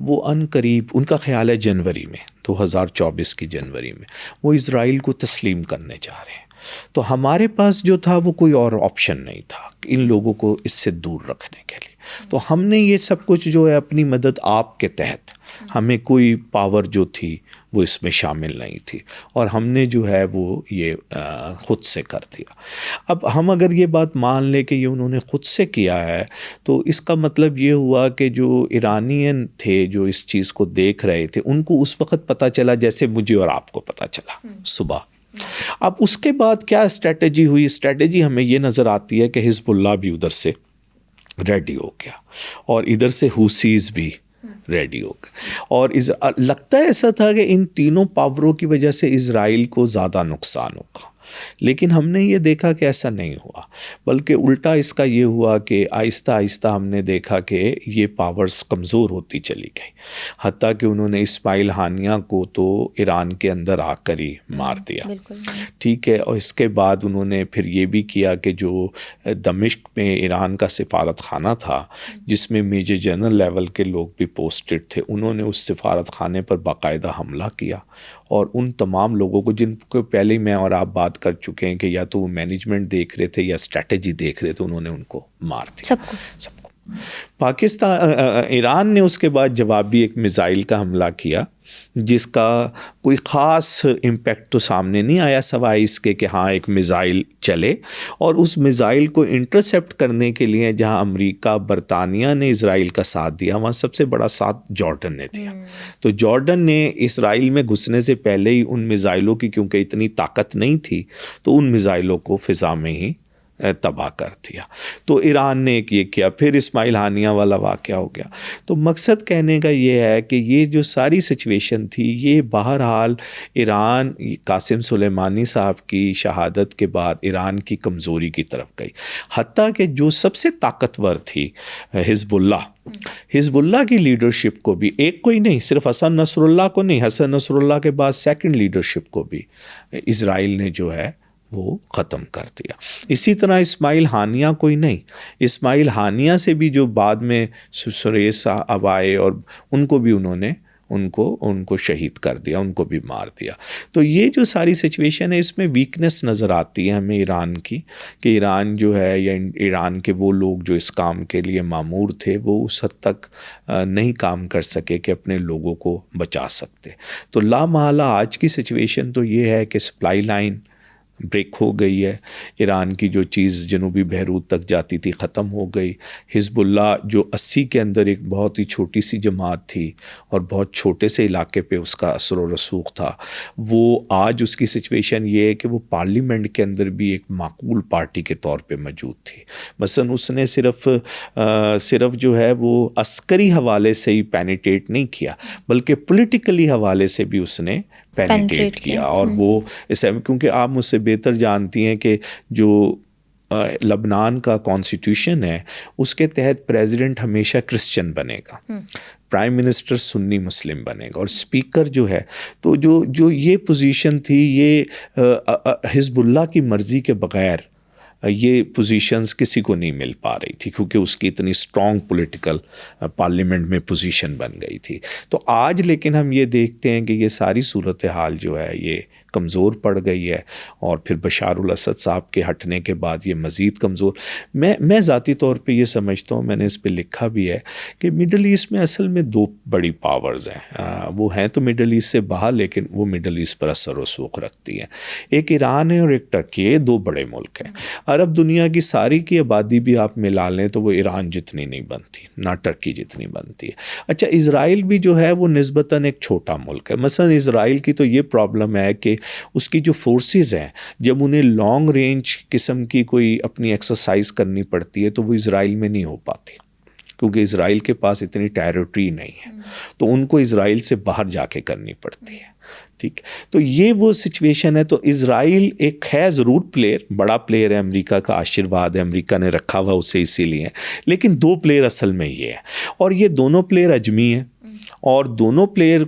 وہ ان قریب، ان کا خیال ہے جنوری میں 2024 کی جنوری میں وہ اسرائیل کو تسلیم کرنے جا رہے ہیں، تو ہمارے پاس جو تھا وہ کوئی اور آپشن نہیں تھا ان لوگوں کو اس سے دور رکھنے کے لیے. تو ہم نے یہ سب کچھ جو ہے اپنی مدد آپ کے تحت، ہمیں کوئی پاور جو تھی وہ اس میں شامل نہیں تھی، اور ہم نے جو ہے وہ یہ خود سے کر دیا. اب ہم اگر یہ بات مان لیں کہ یہ انہوں نے خود سے کیا ہے، تو اس کا مطلب یہ ہوا کہ جو ایرانین تھے جو اس چیز کو دیکھ رہے تھے ان کو اس وقت پتہ چلا جیسے مجھے اور آپ کو پتہ چلا صبح. اب اس کے بعد کیا اسٹریٹجی ہوئی؟ اسٹریٹجی ہمیں یہ نظر آتی ہے کہ حزب اللہ بھی ادھر سے ریڈی ہو گیا اور ادھر سے حوثیز بھی ریڈی ہو گئے، اور لگتا ہے ایسا تھا کہ ان تینوں پاوروں کی وجہ سے اسرائیل کو زیادہ نقصان ہوگا، لیکن ہم نے یہ دیکھا کہ ایسا نہیں ہوا، بلکہ الٹا اس کا یہ ہوا کہ آہستہ آہستہ ہم نے دیکھا کہ یہ پاورز کمزور ہوتی چلی گئی، حتیٰ کہ انہوں نے اسماعیل ہانیہ کو تو ایران کے اندر آ کر ہی مار دیا. ٹھیک ہے، اور اس کے بعد انہوں نے پھر یہ بھی کیا کہ جو دمشق میں ایران کا سفارت خانہ تھا جس میں میجر جنرل لیول کے لوگ بھی پوسٹڈ تھے، انہوں نے اس سفارت خانے پر باقاعدہ حملہ کیا، اور ان تمام لوگوں کو جن کو پہلے ہی میں اور آپ بات کر چکے ہیں کہ یا تو وہ مینجمنٹ دیکھ رہے تھے یا اسٹریٹجی دیکھ رہے تھے، انہوں نے ان کو مار دیا سب کو. ایران نے اس کے بعد جوابی ایک میزائل کا حملہ کیا جس کا کوئی خاص امپیکٹ تو سامنے نہیں آیا سوائے اس کے کہ ہاں ایک میزائل چلے، اور اس میزائل کو انٹرسیپٹ کرنے کے لیے جہاں امریکہ برطانیہ نے اسرائیل کا ساتھ دیا، وہاں سب سے بڑا ساتھ جارڈن نے دیا. تو جارڈن نے اسرائیل میں گھسنے سے پہلے ہی ان میزائلوں کی، کیونکہ اتنی طاقت نہیں تھی، تو ان میزائلوں کو فضا میں ہی تباہ کر دیا. تو ایران نے یہ کیا، پھر اسماعیل ہانیہ والا واقعہ ہو گیا. تو مقصد کہنے کا یہ ہے کہ یہ جو ساری سچویشن تھی یہ بہرحال ایران، قاسم سلیمانی صاحب کی شہادت کے بعد ایران کی کمزوری کی طرف گئی، حتیٰ کہ جو سب سے طاقتور تھی حزب اللہ کی لیڈرشپ کو بھی، ایک کوئی نہیں، صرف حسن نصر اللہ کو نہیں، حسن نصر اللہ کے بعد سیکنڈ لیڈرشپ کو بھی اسرائیل نے جو ہے وہ ختم کر دیا. اسی طرح اسماعیل ہانیہ کوئی نہیں، اسماعیل ہانیہ سے بھی جو بعد میں سریش صاحب آئے اور ان کو بھی انہوں نے ان کو شہید کر دیا، ان کو بھی مار دیا. تو یہ جو ساری سچویشن ہے اس میں ویکنس نظر آتی ہے ہمیں ایران کی، کہ ایران جو ہے یا ایران کے وہ لوگ جو اس کام کے لیے مامور تھے وہ اس حد تک نہیں کام کر سکے کہ اپنے لوگوں کو بچا سکتے. تو لامحالہ آج کی سچویشن تو یہ ہے کہ سپلائی لائن بریک ہو گئی ہے، ایران کی جو چیز جنوبی بیروت تک جاتی تھی ختم ہو گئی. حزب اللہ جو 80 کے اندر ایک بہت ہی چھوٹی سی جماعت تھی اور بہت چھوٹے سے علاقے پہ اس کا اثر و رسوخ تھا، وہ آج اس کی سچویشن یہ ہے کہ وہ پارلیمنٹ کے اندر بھی ایک معقول پارٹی کے طور پہ موجود تھی. مثلا اس نے صرف جو ہے وہ عسکری حوالے سے ہی پینیٹریٹ نہیں کیا، بلکہ پولیٹیکلی حوالے سے بھی اس نے پینیٹریٹ کیا. اور وہ اسے، کیونکہ آپ مجھ سے بہتر جانتی ہیں کہ جو لبنان کا کانسٹیٹیوشن ہے اس کے تحت پریزیڈنٹ ہمیشہ کرسچن بنے گا، پرائم منسٹر سنی مسلم بنے گا، اور اسپیکر جو ہے، تو جو یہ پوزیشن تھی یہ حزب اللہ کی مرضی کے بغیر یہ پوزیشنز کسی کو نہیں مل پا رہی تھی، کیونکہ اس کی اتنی اسٹرانگ پولیٹیکل پارلیمنٹ میں پوزیشن بن گئی تھی. تو آج لیکن ہم یہ دیکھتے ہیں کہ یہ ساری صورتحال جو ہے یہ کمزور پڑ گئی ہے، اور پھر بشار الاسد صاحب کے ہٹنے کے بعد یہ مزید کمزور. میں ذاتی طور پہ یہ سمجھتا ہوں، میں نے اس پہ لکھا بھی ہے کہ مڈل ایسٹ میں اصل میں 2 بڑی پاورز ہیں، وہ ہیں تو مڈل ایسٹ سے باہر لیکن وہ مڈل ایسٹ پر اثر و رسوخ رکھتی ہیں. ایک ایران ہے اور ایک ٹرکی ہے، یہ 2 بڑے ملک ہیں. عرب دنیا کی ساری کی آبادی بھی آپ ملا لیں تو وہ ایران جتنی نہیں بنتی، نہ ٹرکی جتنی بنتی ہے. اچھا، اسرائیل بھی جو ہے وہ نسبتاً ایک چھوٹا ملک ہے. مثلا اسرائیل کی تو یہ پرابلم ہے کہ اس کی جو فورسز ہیں جب انہیں لانگ رینج قسم کی کوئی اپنی ایکسرسائز کرنی پڑتی ہے تو وہ اسرائیل میں نہیں ہو پاتی، کیونکہ اسرائیل کے پاس اتنی ٹیریٹری نہیں ہے، تو ان کو اسرائیل سے باہر جا کے کرنی پڑتی ہے. ٹھیک، تو یہ وہ سچویشن ہے. تو اسرائیل ایک ہے ضرور پلیئر، بڑا پلیئر ہے، امریکہ کا آشرواد ہے، امریکہ نے رکھا ہوا اسے اسی لیے، لیکن دو پلیئر اصل میں یہ ہے، اور یہ دونوں پلیئر اجمی ہیں، اور دونوں پلیئر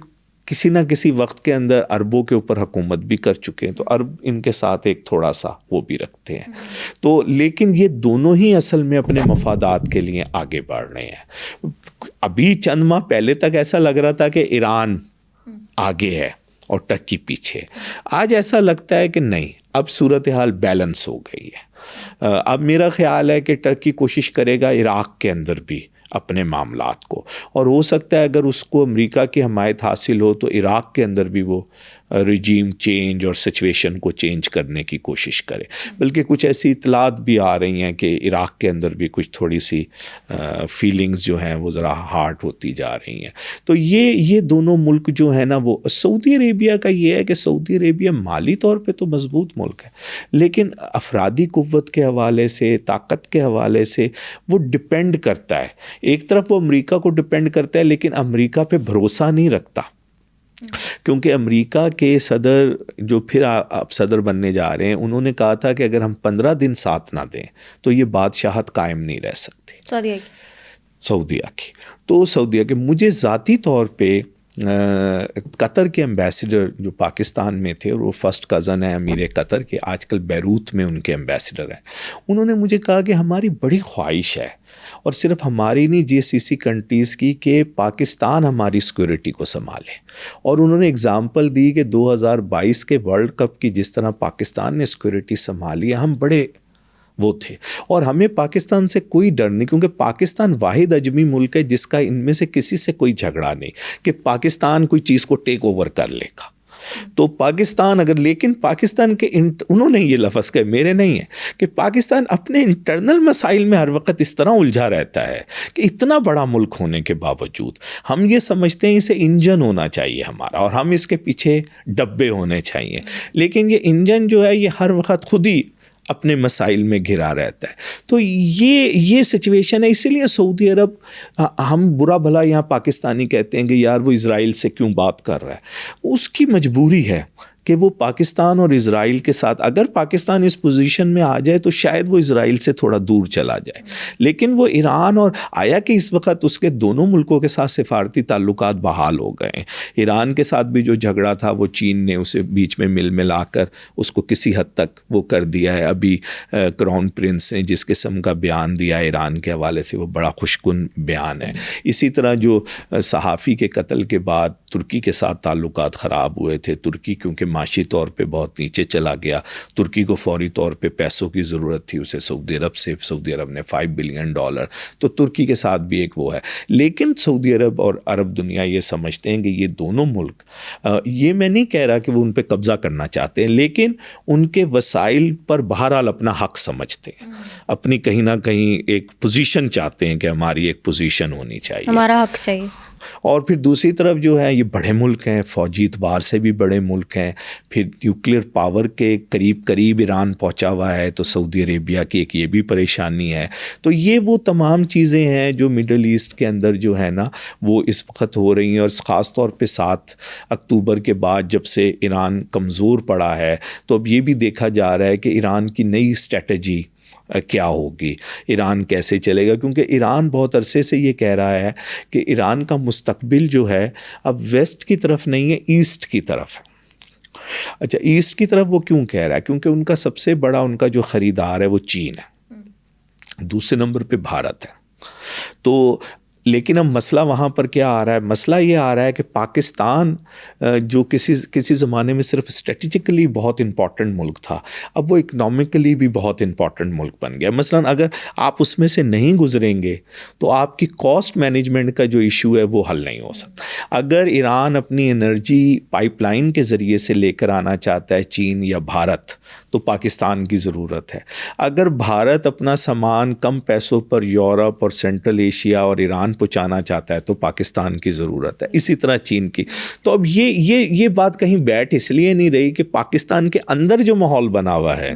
کسی نہ کسی وقت کے اندر عربوں کے اوپر حکومت بھی کر چکے ہیں، تو عرب ان کے ساتھ ایک تھوڑا سا وہ بھی رکھتے ہیں. تو لیکن یہ دونوں ہی اصل میں اپنے مفادات کے لیے آگے بڑھ رہے ہیں. ابھی چند ماہ پہلے تک ایسا لگ رہا تھا کہ ایران آگے ہے اور ٹرکی پیچھے. آج ایسا لگتا ہے کہ نہیں، اب صورتحال بیلنس ہو گئی ہے. اب میرا خیال ہے کہ ٹرکی کوشش کرے گا عراق کے اندر بھی اپنے معاملات کو، اور ہو سکتا ہے اگر اس کو امریکہ کی حمایت حاصل ہو تو عراق کے اندر بھی وہ رجیم چینج اور سچویشن کو چینج کرنے کی کوشش کرے. بلکہ کچھ ایسی اطلاعات بھی آ رہی ہیں کہ عراق کے اندر بھی کچھ تھوڑی سی فیلنگز جو ہیں وہ ذرا ہارٹ ہوتی جا رہی ہیں. تو یہ دونوں ملک جو ہیں نا، وہ سعودی عربیہ کا یہ ہے کہ سعودی عربیہ مالی طور پہ تو مضبوط ملک ہے، لیکن افرادی قوت کے حوالے سے، طاقت کے حوالے سے وہ ڈپینڈ کرتا ہے. ایک طرف وہ امریکہ کو ڈپینڈ کرتا ہے، لیکن امریکہ پہ بھروسہ نہیں رکھتا، کیونکہ امریکہ کے صدر جو پھر اب صدر بننے جا رہے ہیں، انہوں نے کہا تھا کہ اگر ہم 15 دن ساتھ نہ دیں تو یہ بادشاہت قائم نہیں رہ سکتی سعودیہ کی. تو سعودیہ کے مجھے ذاتی طور پہ قطر کے ایمبیسڈر جو پاکستان میں تھے، اور وہ فرسٹ کزن ہیں امیر قطر کے، آج کل بیروت میں ان کے ایمبیسڈر ہیں، انہوں نے مجھے کہا کہ ہماری بڑی خواہش ہے، اور صرف ہماری نہیں، GCC کنٹریز کی، کہ پاکستان ہماری سیکورٹی کو سنبھالے. اور انہوں نے اگزامپل دی کہ 2022 کے ورلڈ کپ کی جس طرح پاکستان نے سیکورٹی سنبھالی ہے، ہم بڑے وہ تھے، اور ہمیں پاکستان سے کوئی ڈر نہیں، کیونکہ پاکستان واحد اجمی ملک ہے جس کا ان میں سے کسی سے کوئی جھگڑا نہیں کہ پاکستان کوئی چیز کو ٹیک اوور کر لے گا. تو پاکستان اگر، لیکن پاکستان کے انہوں نے یہ لفظ کہے، میرے نہیں ہے، کہ پاکستان اپنے انٹرنل مسائل میں ہر وقت اس طرح الجھا رہتا ہے کہ اتنا بڑا ملک ہونے کے باوجود ہم یہ سمجھتے ہیں اسے انجن ہونا چاہیے ہمارا، اور ہم اس کے پیچھے ڈبے ہونے چاہیے، لیکن یہ انجن جو ہے یہ ہر وقت خود ہی اپنے مسائل میں گھرا رہتا ہے. تو یہ سچویشن ہے. اسی لیے سعودی عرب، ہم برا بھلا یہاں پاکستانی کہتے ہیں کہ یار وہ اسرائیل سے کیوں بات کر رہا ہے، اس کی مجبوری ہے کہ وہ پاکستان اور اسرائیل کے ساتھ، اگر پاکستان اس پوزیشن میں آ جائے تو شاید وہ اسرائیل سے تھوڑا دور چلا جائے، لیکن وہ ایران، اور آیا کہ اس وقت اس کے دونوں ملکوں کے ساتھ سفارتی تعلقات بحال ہو گئے ہیں. ایران کے ساتھ بھی جو جھگڑا تھا وہ چین نے اسے بیچ میں ملا کر اس کو کسی حد تک وہ کر دیا ہے. ابھی کراؤن پرنس نے جس قسم کا بیان دیا ایران کے حوالے سے، وہ بڑا خوشکن بیان ہے. اسی طرح جو صحافی کے قتل کے بعد ترکی کے ساتھ تعلقات خراب ہوئے تھے، ترکی کیونکہ معاشی طور پہ بہت نیچے چلا گیا، ترکی کو فوری طور پہ پیسوں کی ضرورت تھی اسے سعودی عرب نے $5 بلین، تو ترکی کے ساتھ بھی ایک وہ ہے. لیکن سعودی عرب اور عرب دنیا یہ سمجھتے ہیں کہ یہ دونوں ملک، یہ میں نہیں کہہ رہا کہ وہ ان پہ قبضہ کرنا چاہتے ہیں، لیکن ان کے وسائل پر بہرحال اپنا حق سمجھتے ہیں، اپنی کہیں نہ کہیں ایک پوزیشن چاہتے ہیں کہ ہماری ایک پوزیشن ہونی چاہیے، ہمارا حق چاہیے. اور پھر دوسری طرف جو ہے یہ بڑے ملک ہیں، فوجی اعتبار سے بھی بڑے ملک ہیں، پھر نیوکلیر پاور کے قریب ایران پہنچا ہوا ہے، تو سعودی عربیہ کی ایک یہ بھی پریشانی ہے. تو یہ وہ تمام چیزیں ہیں جو مڈل ایسٹ کے اندر جو ہے نا وہ اس وقت ہو رہی ہیں. اور خاص طور پہ 7 اکتوبر کے بعد جب سے ایران کمزور پڑا ہے، تو اب یہ بھی دیکھا جا رہا ہے کہ ایران کی نئی اسٹریٹجی کیا ہوگی، ایران کیسے چلے گا، کیونکہ ایران بہت عرصے سے یہ کہہ رہا ہے کہ ایران کا مستقبل جو ہے اب ویسٹ کی طرف نہیں ہے، ایسٹ کی طرف ہے. اچھا، ایسٹ کی طرف وہ کیوں کہہ رہا ہے؟ کیونکہ ان کا سب سے بڑا ان کا جو خریدار ہے وہ چین ہے، دوسرے نمبر پہ بھارت ہے. تو لیکن اب مسئلہ وہاں پر کیا آ رہا ہے؟ مسئلہ یہ آ رہا ہے کہ پاکستان جو کسی زمانے میں صرف اسٹریٹجکلی بہت امپورٹنٹ ملک تھا، اب وہ اکنامکلی بھی بہت امپورٹنٹ ملک بن گیا. مثلا اگر آپ اس میں سے نہیں گزریں گے تو آپ کی کاسٹ مینجمنٹ کا جو ایشو ہے وہ حل نہیں ہو سکتا. اگر ایران اپنی انرجی پائپ لائن کے ذریعے سے لے کر آنا چاہتا ہے چین یا بھارت، تو پاکستان کی ضرورت ہے. اگر بھارت اپنا سامان کم پیسوں پر یورپ اور سینٹرل ایشیا اور ایران پہنچانا چاہتا ہے تو پاکستان کی ضرورت ہے. اسی طرح چین کی. تو اب یہ بات کہیں بیٹھ اس لیے نہیں رہی کہ پاکستان کے اندر جو ماحول بنا ہوا ہے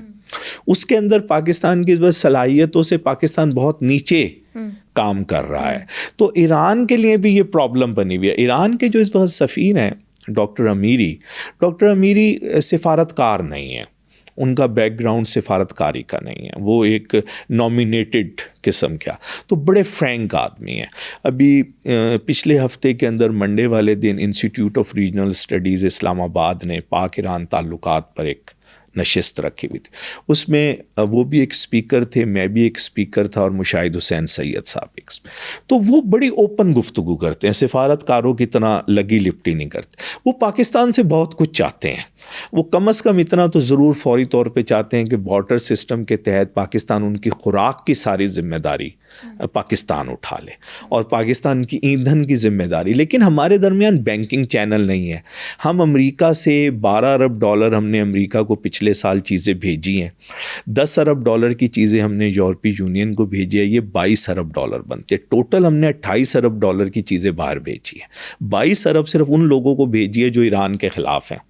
اس کے اندر پاکستان کی صلاحیتوں سے پاکستان بہت نیچے کام کر رہا ہے. تو ایران کے لیے بھی یہ پرابلم بنی ہوئی ہے. ایران کے جو اس وقت سفیر ہیں ڈاکٹر امیری سفارتکار نہیں ہیں. ان کا بیک گراؤنڈ سفارتکاری کا نہیں ہے. وہ ایک نامینیٹڈ قسم کا. تو بڑے فرینک آدمی ہیں. ابھی پچھلے ہفتے کے اندر منڈے والے دن انسٹیٹیوٹ آف ریجنل اسٹڈیز اسلام آباد نے پاک ایران تعلقات پر ایک نشست رکھی ہوئی تھی. اس میں وہ بھی ایک اسپیکر تھے, میں بھی ایک اسپیکر تھا, اور مشاہد حسین سید صاحب ایک. تو وہ بڑی اوپن گفتگو کرتے ہیں, سفارتکاروں کی طرح لگی لپٹی نہیں کرتے. وہ پاکستان سے بہت کچھ چاہتے ہیں. وہ کم از کم اتنا تو ضرور فوری طور پہ چاہتے ہیں کہ بارٹر سسٹم کے تحت پاکستان ان کی خوراک کی ساری ذمہ داری پاکستان اٹھا لے, اور پاکستان کی ایندھن کی ذمہ داری. لیکن ہمارے درمیان بینکنگ چینل نہیں ہے. ہم امریکہ سے $12 ارب ہم نے امریکہ کو پچھلے سال چیزیں بھیجی ہیں. $10 ارب کی چیزیں ہم نے یورپی یونین کو بھیجی ہے. یہ $22 ارب بنتے. ٹوٹل ہم نے $28 ارب کی چیزیں باہر بھیجی ہیں. 22 ارب صرف ان لوگوں کو بھیجی ہے جو ایران کے خلاف ہیں.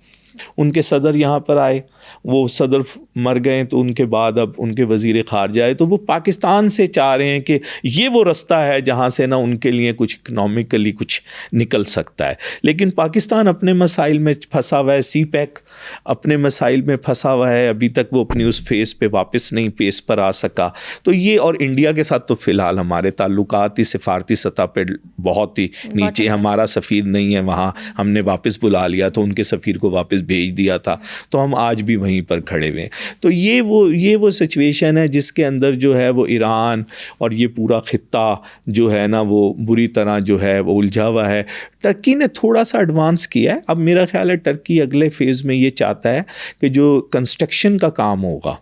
ان کے صدر یہاں پر آئے, وہ صدر مر گئے, تو ان کے بعد اب ان کے وزیر خارجہ آئے, تو وہ پاکستان سے چاہ رہے ہیں کہ یہ وہ رستہ ہے جہاں سے نا ان کے لیے کچھ اکنامکلی کچھ نکل سکتا ہے. لیکن پاکستان اپنے مسائل میں پھنسا ہوا ہے. سی پیک اپنے مسائل میں پھنسا ہوا ہے. ابھی تک وہ اپنی اس فیس پہ واپس نہیں پیس پر آ سکا. تو یہ, اور انڈیا کے ساتھ تو فی الحال ہمارے تعلقات ہی سفارتی سطح پہ بہت ہی نیچے. ہمارا سفیر نہیں ہے وہاں, ہم نے واپس بلا لیا تو ان کے سفیر کو واپس بھیج دیا تھا. تو ہم آج بھی وہیں پر کھڑے ہوئے ہیں. تو یہ وہ سچویشن ہے جس کے اندر جو ہے وہ ایران اور یہ پورا خطہ جو ہے نا وہ بری طرح جو ہے وہ الجھا ہوا ہے. ٹرکی نے تھوڑا سا ایڈوانس کیا ہے. اب میرا خیال ہے ٹرکی اگلے فیز میں یہ چاہتا ہے کہ جو کنسٹرکشن کا کام ہوگا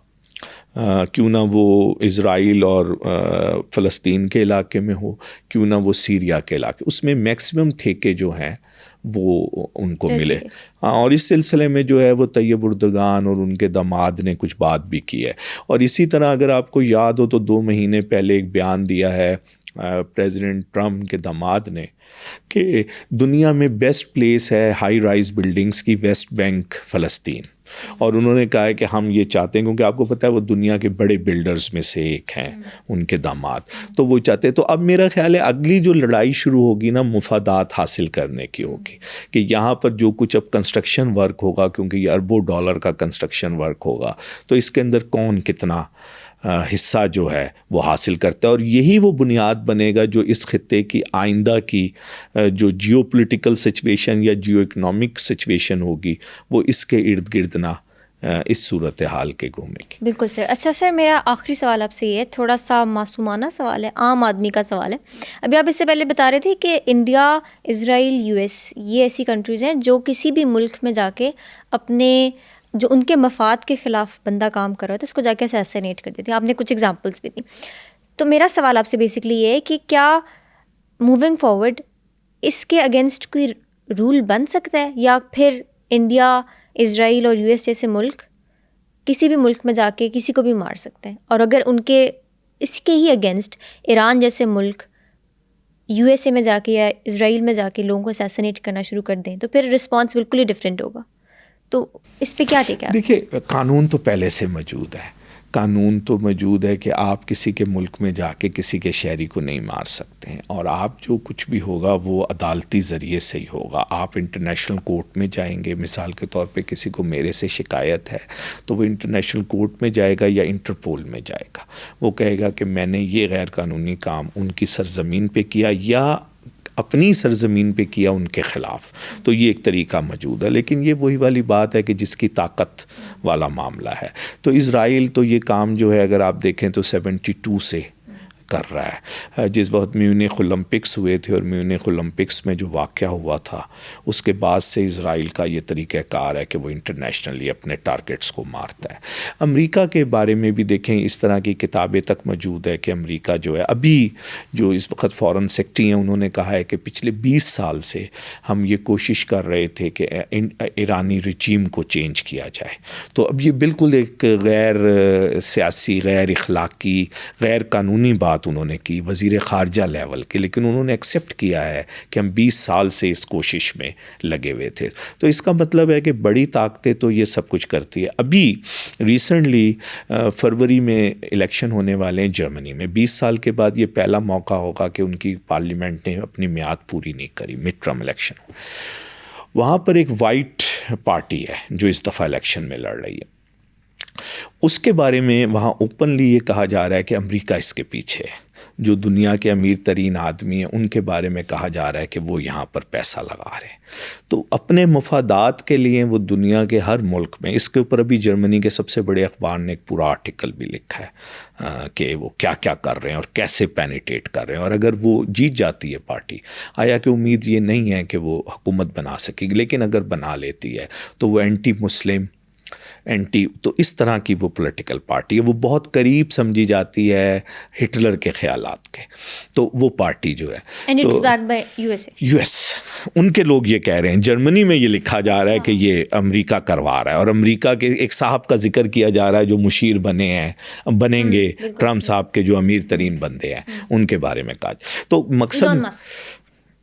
کیوں نہ وہ اسرائیل اور فلسطین کے علاقے میں ہو, کیوں نہ وہ سیریا کے علاقے, اس میں میکسیمم ٹھیکے جو ہیں وہ ان کو ملے. اور اس سلسلے میں جو ہے وہ طیب اردگان اور ان کے داماد نے کچھ بات بھی کی ہے. اور اسی طرح اگر آپ کو یاد ہو تو 2 مہینے پہلے ایک بیان دیا ہے پریزیڈنٹ ٹرمپ کے داماد نے کہ دنیا میں بیسٹ پلیس ہے ہائی رائز بلڈنگز کی ویسٹ بینک فلسطین. اور انہوں نے کہا ہے کہ ہم یہ چاہتے ہیں, کیونکہ آپ کو پتہ ہے وہ دنیا کے بڑے بلڈرز میں سے ایک ہیں ان کے داماد, تو وہ چاہتے ہیں. تو اب میرا خیال ہے اگلی جو لڑائی شروع ہوگی نا مفادات حاصل کرنے کی ہوگی, کہ یہاں پر جو کچھ اب کنسٹرکشن ورک ہوگا, کیونکہ یہ اربوں ڈالر کا کنسٹرکشن ورک ہوگا, تو اس کے اندر کون کتنا حصہ جو ہے وہ حاصل کرتا ہے. اور یہی وہ بنیاد بنے گا جو اس خطے کی آئندہ کی جو جیو پولیٹیکل سچویشن یا جیو اکنامک سچویشن ہوگی وہ اس کے ارد گرد نہ اس صورتحال کے گھومے گی. بالکل سر. اچھا سر, میرا آخری سوال آپ سے یہ ہے, تھوڑا سا معصومانہ سوال ہے, عام آدمی کا سوال ہے. ابھی آپ اس سے پہلے بتا رہے تھے کہ انڈیا, اسرائیل, US یہ ایسی کنٹریز ہیں جو کسی بھی ملک میں جا کے اپنے جو ان کے مفاد کے خلاف بندہ کام کر رہا تھا اس کو جا کے اسیسینیٹ کر دیتے ہیں. آپ نے کچھ ایگزامپلس بھی دی. تو میرا سوال آپ سے بیسکلی یہ ہے کہ کیا موونگ فارورڈ اس کے اگینسٹ کوئی رول بن سکتا ہے, یا پھر انڈیا, اسرائیل اور US جیسے ملک کسی بھی ملک میں جا کے کسی کو بھی مار سکتے ہیں, اور اگر ان کے اس کے ہی اگینسٹ ایران جیسے ملک USA میں جا کے یا اسرائیل میں جا کے لوگوں کو اسیسینیٹ کرنا شروع کر دیں تو پھر رسپانس بالکل ہی ڈفرینٹ ہوگا. تو اس پہ کیا ٹھیک ہے؟ دیکھیے قانون تو پہلے سے موجود ہے. قانون تو موجود ہے کہ آپ کسی کے ملک میں جا کے کسی کے شہری کو نہیں مار سکتے ہیں, اور آپ جو کچھ بھی ہوگا وہ عدالتی ذریعے سے ہی ہوگا. آپ انٹرنیشنل کورٹ میں جائیں گے, مثال کے طور پہ کسی کو میرے سے شکایت ہے تو وہ انٹرنیشنل کورٹ میں جائے گا یا انٹرپول میں جائے گا. وہ کہے گا کہ میں نے یہ غیر قانونی کام ان کی سرزمین پہ کیا یا اپنی سرزمین پہ کیا ان کے خلاف. تو یہ ایک طریقہ موجود ہے, لیکن یہ وہی والی بات ہے کہ جس کی طاقت والا معاملہ ہے. تو اسرائیل تو یہ کام جو ہے اگر آپ دیکھیں تو 72 سے کر رہا ہے. جس وقت میونخ اولمپکس ہوئے تھے اور میونخ اولمپکس میں جو واقعہ ہوا تھا اس کے بعد سے اسرائیل کا یہ طریقہ کار ہے کہ وہ انٹرنیشنلی اپنے ٹارگٹس کو مارتا ہے. امریکہ کے بارے میں بھی دیکھیں اس طرح کی کتابیں تک موجود ہے کہ امریکہ جو ہے ابھی جو اس وقت فارن سیکرٹری ہیں انہوں نے کہا ہے کہ پچھلے 20 سال سے ہم یہ کوشش کر رہے تھے کہ ایرانی رجیم کو چینج کیا جائے. تو اب یہ بالکل ایک غیر سیاسی، غیر اخلاقی، غیر قانونی بات انہوں نے کی وزیر خارجہ لیول کے، لیکن انہوں نے ایکسیپٹ کیا ہے کہ ہم 20 سال سے اس کوشش میں لگے ہوئے تھے. تو اس کا مطلب ہے کہ بڑی طاقتیں تو یہ سب کچھ کرتی ہے. ابھی ریسنٹلی فروری میں الیکشن ہونے والے ہیں جرمنی میں. 20 سال کے بعد یہ پہلا موقع ہوگا کہ ان کی پارلیمنٹ نے اپنی میعاد پوری نہیں کری، مڈ ٹرم الیکشن. وہاں پر ایک وائٹ پارٹی ہے جو اس دفعہ الیکشن میں لڑ رہی ہے. اس کے بارے میں وہاں اوپنلی یہ کہا جا رہا ہے کہ امریکہ اس کے پیچھے ہے. جو دنیا کے امیر ترین آدمی ہیں ان کے بارے میں کہا جا رہا ہے کہ وہ یہاں پر پیسہ لگا رہے ہیں. تو اپنے مفادات کے لیے وہ دنیا کے ہر ملک میں، اس کے اوپر ابھی جرمنی کے سب سے بڑے اخبار نے ایک پورا آرٹیکل بھی لکھا ہے کہ وہ کیا کیا کر رہے ہیں اور کیسے پینیٹریٹ کر رہے ہیں. اور اگر وہ جیت جاتی ہے پارٹی، آیا کہ امید یہ نہیں ہے کہ وہ حکومت بنا سکے گی، لیکن اگر بنا لیتی ہے تو وہ اینٹی مسلم، تو اس طرح کی وہ پولیٹیکل پارٹی ہے. وہ بہت قریب سمجھی جاتی ہے ہٹلر کے خیالات کے. تو وہ پارٹی جو ہے یو ایس، ان کے لوگ یہ کہہ رہے ہیں. جرمنی میں یہ لکھا جا رہا ہے کہ یہ امریکہ کروا رہا ہے. اور امریکہ کے ایک صاحب کا ذکر کیا جا رہا ہے جو مشیر بنیں گے ٹرمپ صاحب کے، جو امیر ترین بندے ہیں ان کے بارے میں کہا. تو مقصد،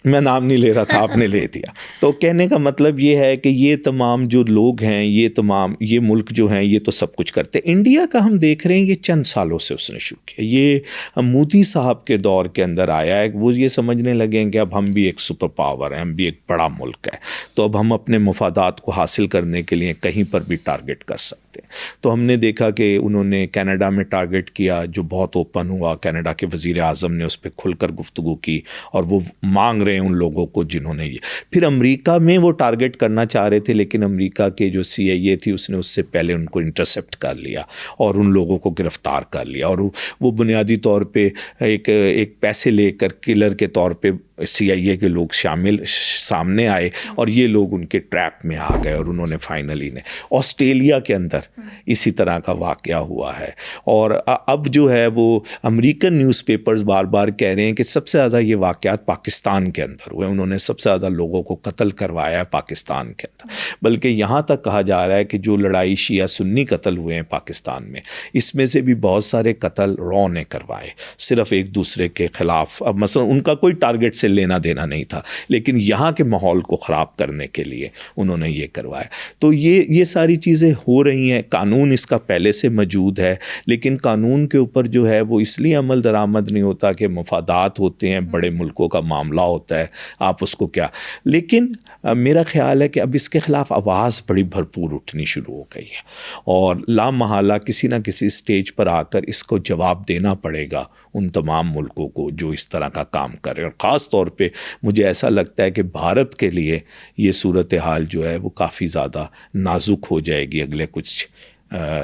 میں نام نہیں لے رہا تھا، آپ نے لے دیا. تو کہنے کا مطلب یہ ہے کہ یہ تمام جو لوگ ہیں، یہ ملک جو ہیں، یہ تو سب کچھ کرتے. انڈیا کا ہم دیکھ رہے ہیں یہ چند سالوں سے اس نے شروع کیا. یہ مودی صاحب کے دور کے اندر آیا ہے. وہ یہ سمجھنے لگے ہیں کہ اب ہم بھی ایک سپر پاور ہیں، ہم بھی ایک بڑا ملک ہے، تو اب ہم اپنے مفادات کو حاصل کرنے کے لیے کہیں پر بھی ٹارگٹ کر سکتے ہیں. تو ہم نے دیکھا کہ انہوں نے کینیڈا میں ٹارگٹ کیا جو بہت اوپن ہوا. کینیڈا کے وزیر اعظم نے اس پہ کھل کر گفتگو کی اور وہ مانگ رہے ان لوگوں کو جنہوں نے یہ. پھر امریکہ میں وہ ٹارگٹ کرنا چاہ رہے تھے، لیکن امریکہ کے جو CIA تھی اس نے اس سے پہلے ان کو انٹرسپٹ کر لیا اور ان لوگوں کو گرفتار کر لیا. اور وہ بنیادی طور پہ ایک پیسے لے کر کلر کے طور پہ CIA کے لوگ سامنے آئے اور یہ لوگ ان کے ٹریپ میں آ گئے. اور انہوں نے فائنلی آسٹریلیا کے اندر اسی طرح کا واقعہ ہوا ہے. اور اب جو ہے وہ امریکن نیوز پیپرز بار بار کہہ رہے ہیں کہ سب سے زیادہ یہ واقعات پاکستان کے اندر ہوئے. انہوں نے سب سے زیادہ لوگوں کو قتل کروایا ہے پاکستان کے اندر. بلکہ یہاں تک کہا جا رہا ہے کہ جو لڑائی شیعہ سنی قتل ہوئے ہیں پاکستان میں، اس میں سے بھی بہت سارے قتل رو نے کروائے، صرف ایک دوسرے کے خلاف. اب مثلا ان کا کوئی ٹارگٹ سے لینا دینا نہیں تھا، لیکن یہاں کے ماحول کو خراب کرنے کے لیے انہوں نے یہ کروایا. تو یہ ساری چیزیں ہو رہی ہیں. قانون اس کا پہلے سے موجود ہے، لیکن قانون کے اوپر جو ہے وہ اس لیے عمل درآمد نہیں ہوتا کہ مفادات ہوتے ہیں، بڑے ملکوں کا معاملہ ہوتا ہے، آپ اس کو کیا. لیکن میرا خیال ہے کہ اب اس کے خلاف آواز بڑی بھرپور اٹھنی شروع ہو گئی ہے اور لامحالہ کسی نہ کسی سٹیج پر آ کر اس کو جواب دینا پڑے گا ان تمام ملکوں کو جو اس طرح کا کام کرے. اور خاص طور پہ مجھے ایسا لگتا ہے کہ بھارت کے لیے یہ صورتحال جو ہے وہ کافی زیادہ نازک ہو جائے گی اگلے کچھ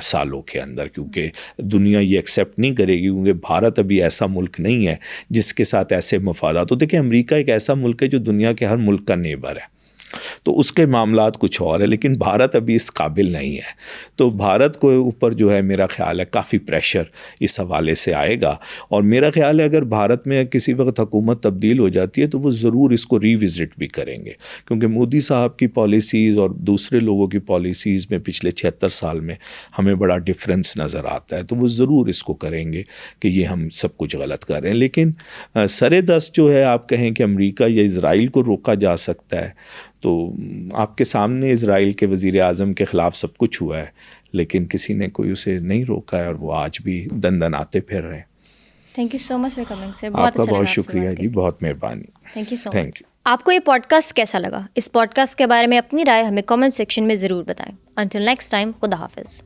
سالوں کے اندر، کیونکہ دنیا یہ ایکسیپٹ نہیں کرے گی، کیونکہ بھارت ابھی ایسا ملک نہیں ہے جس کے ساتھ ایسے مفادات. تو دیکھیں امریکہ ایک ایسا ملک ہے جو دنیا کے ہر ملک کا نیبر ہے، تو اس کے معاملات کچھ اور ہے، لیکن بھارت ابھی اس قابل نہیں ہے. تو بھارت کو اوپر جو ہے میرا خیال ہے کافی پریشر اس حوالے سے آئے گا. اور میرا خیال ہے اگر بھارت میں کسی وقت حکومت تبدیل ہو جاتی ہے تو وہ ضرور اس کو ری وزٹ بھی کریں گے، کیونکہ مودی صاحب کی پالیسیز اور دوسرے لوگوں کی پالیسیز میں پچھلے 76 سال میں ہمیں بڑا ڈفرینس نظر آتا ہے. تو وہ ضرور اس کو کریں گے کہ یہ ہم سب کچھ غلط کر رہے ہیں. لیکن سر دست جو ہے آپ کہیں کہ امریکہ یا اسرائیل کو روکا جا سکتا ہے، تو آپ کے سامنے اسرائیل کے وزیر اعظم کے خلاف سب کچھ ہوا ہے، لیکن کسی نے کوئی اسے نہیں روکا ہے اور وہ آج بھی دندناتے پھر رہے ہیں. Thank you so much for coming sir. آپ کا بہت شکریہ جی، بہت مہربانی. Thank you so much. آپ کو یہ پوڈ کاسٹ کیسا لگا؟ اس پوڈ کاسٹ کے بارے میں اپنی رائے ہمیں کامنٹ سیکشن میں ضرور بتائیں. انٹل نیکسٹ ٹائم، خدا حافظ.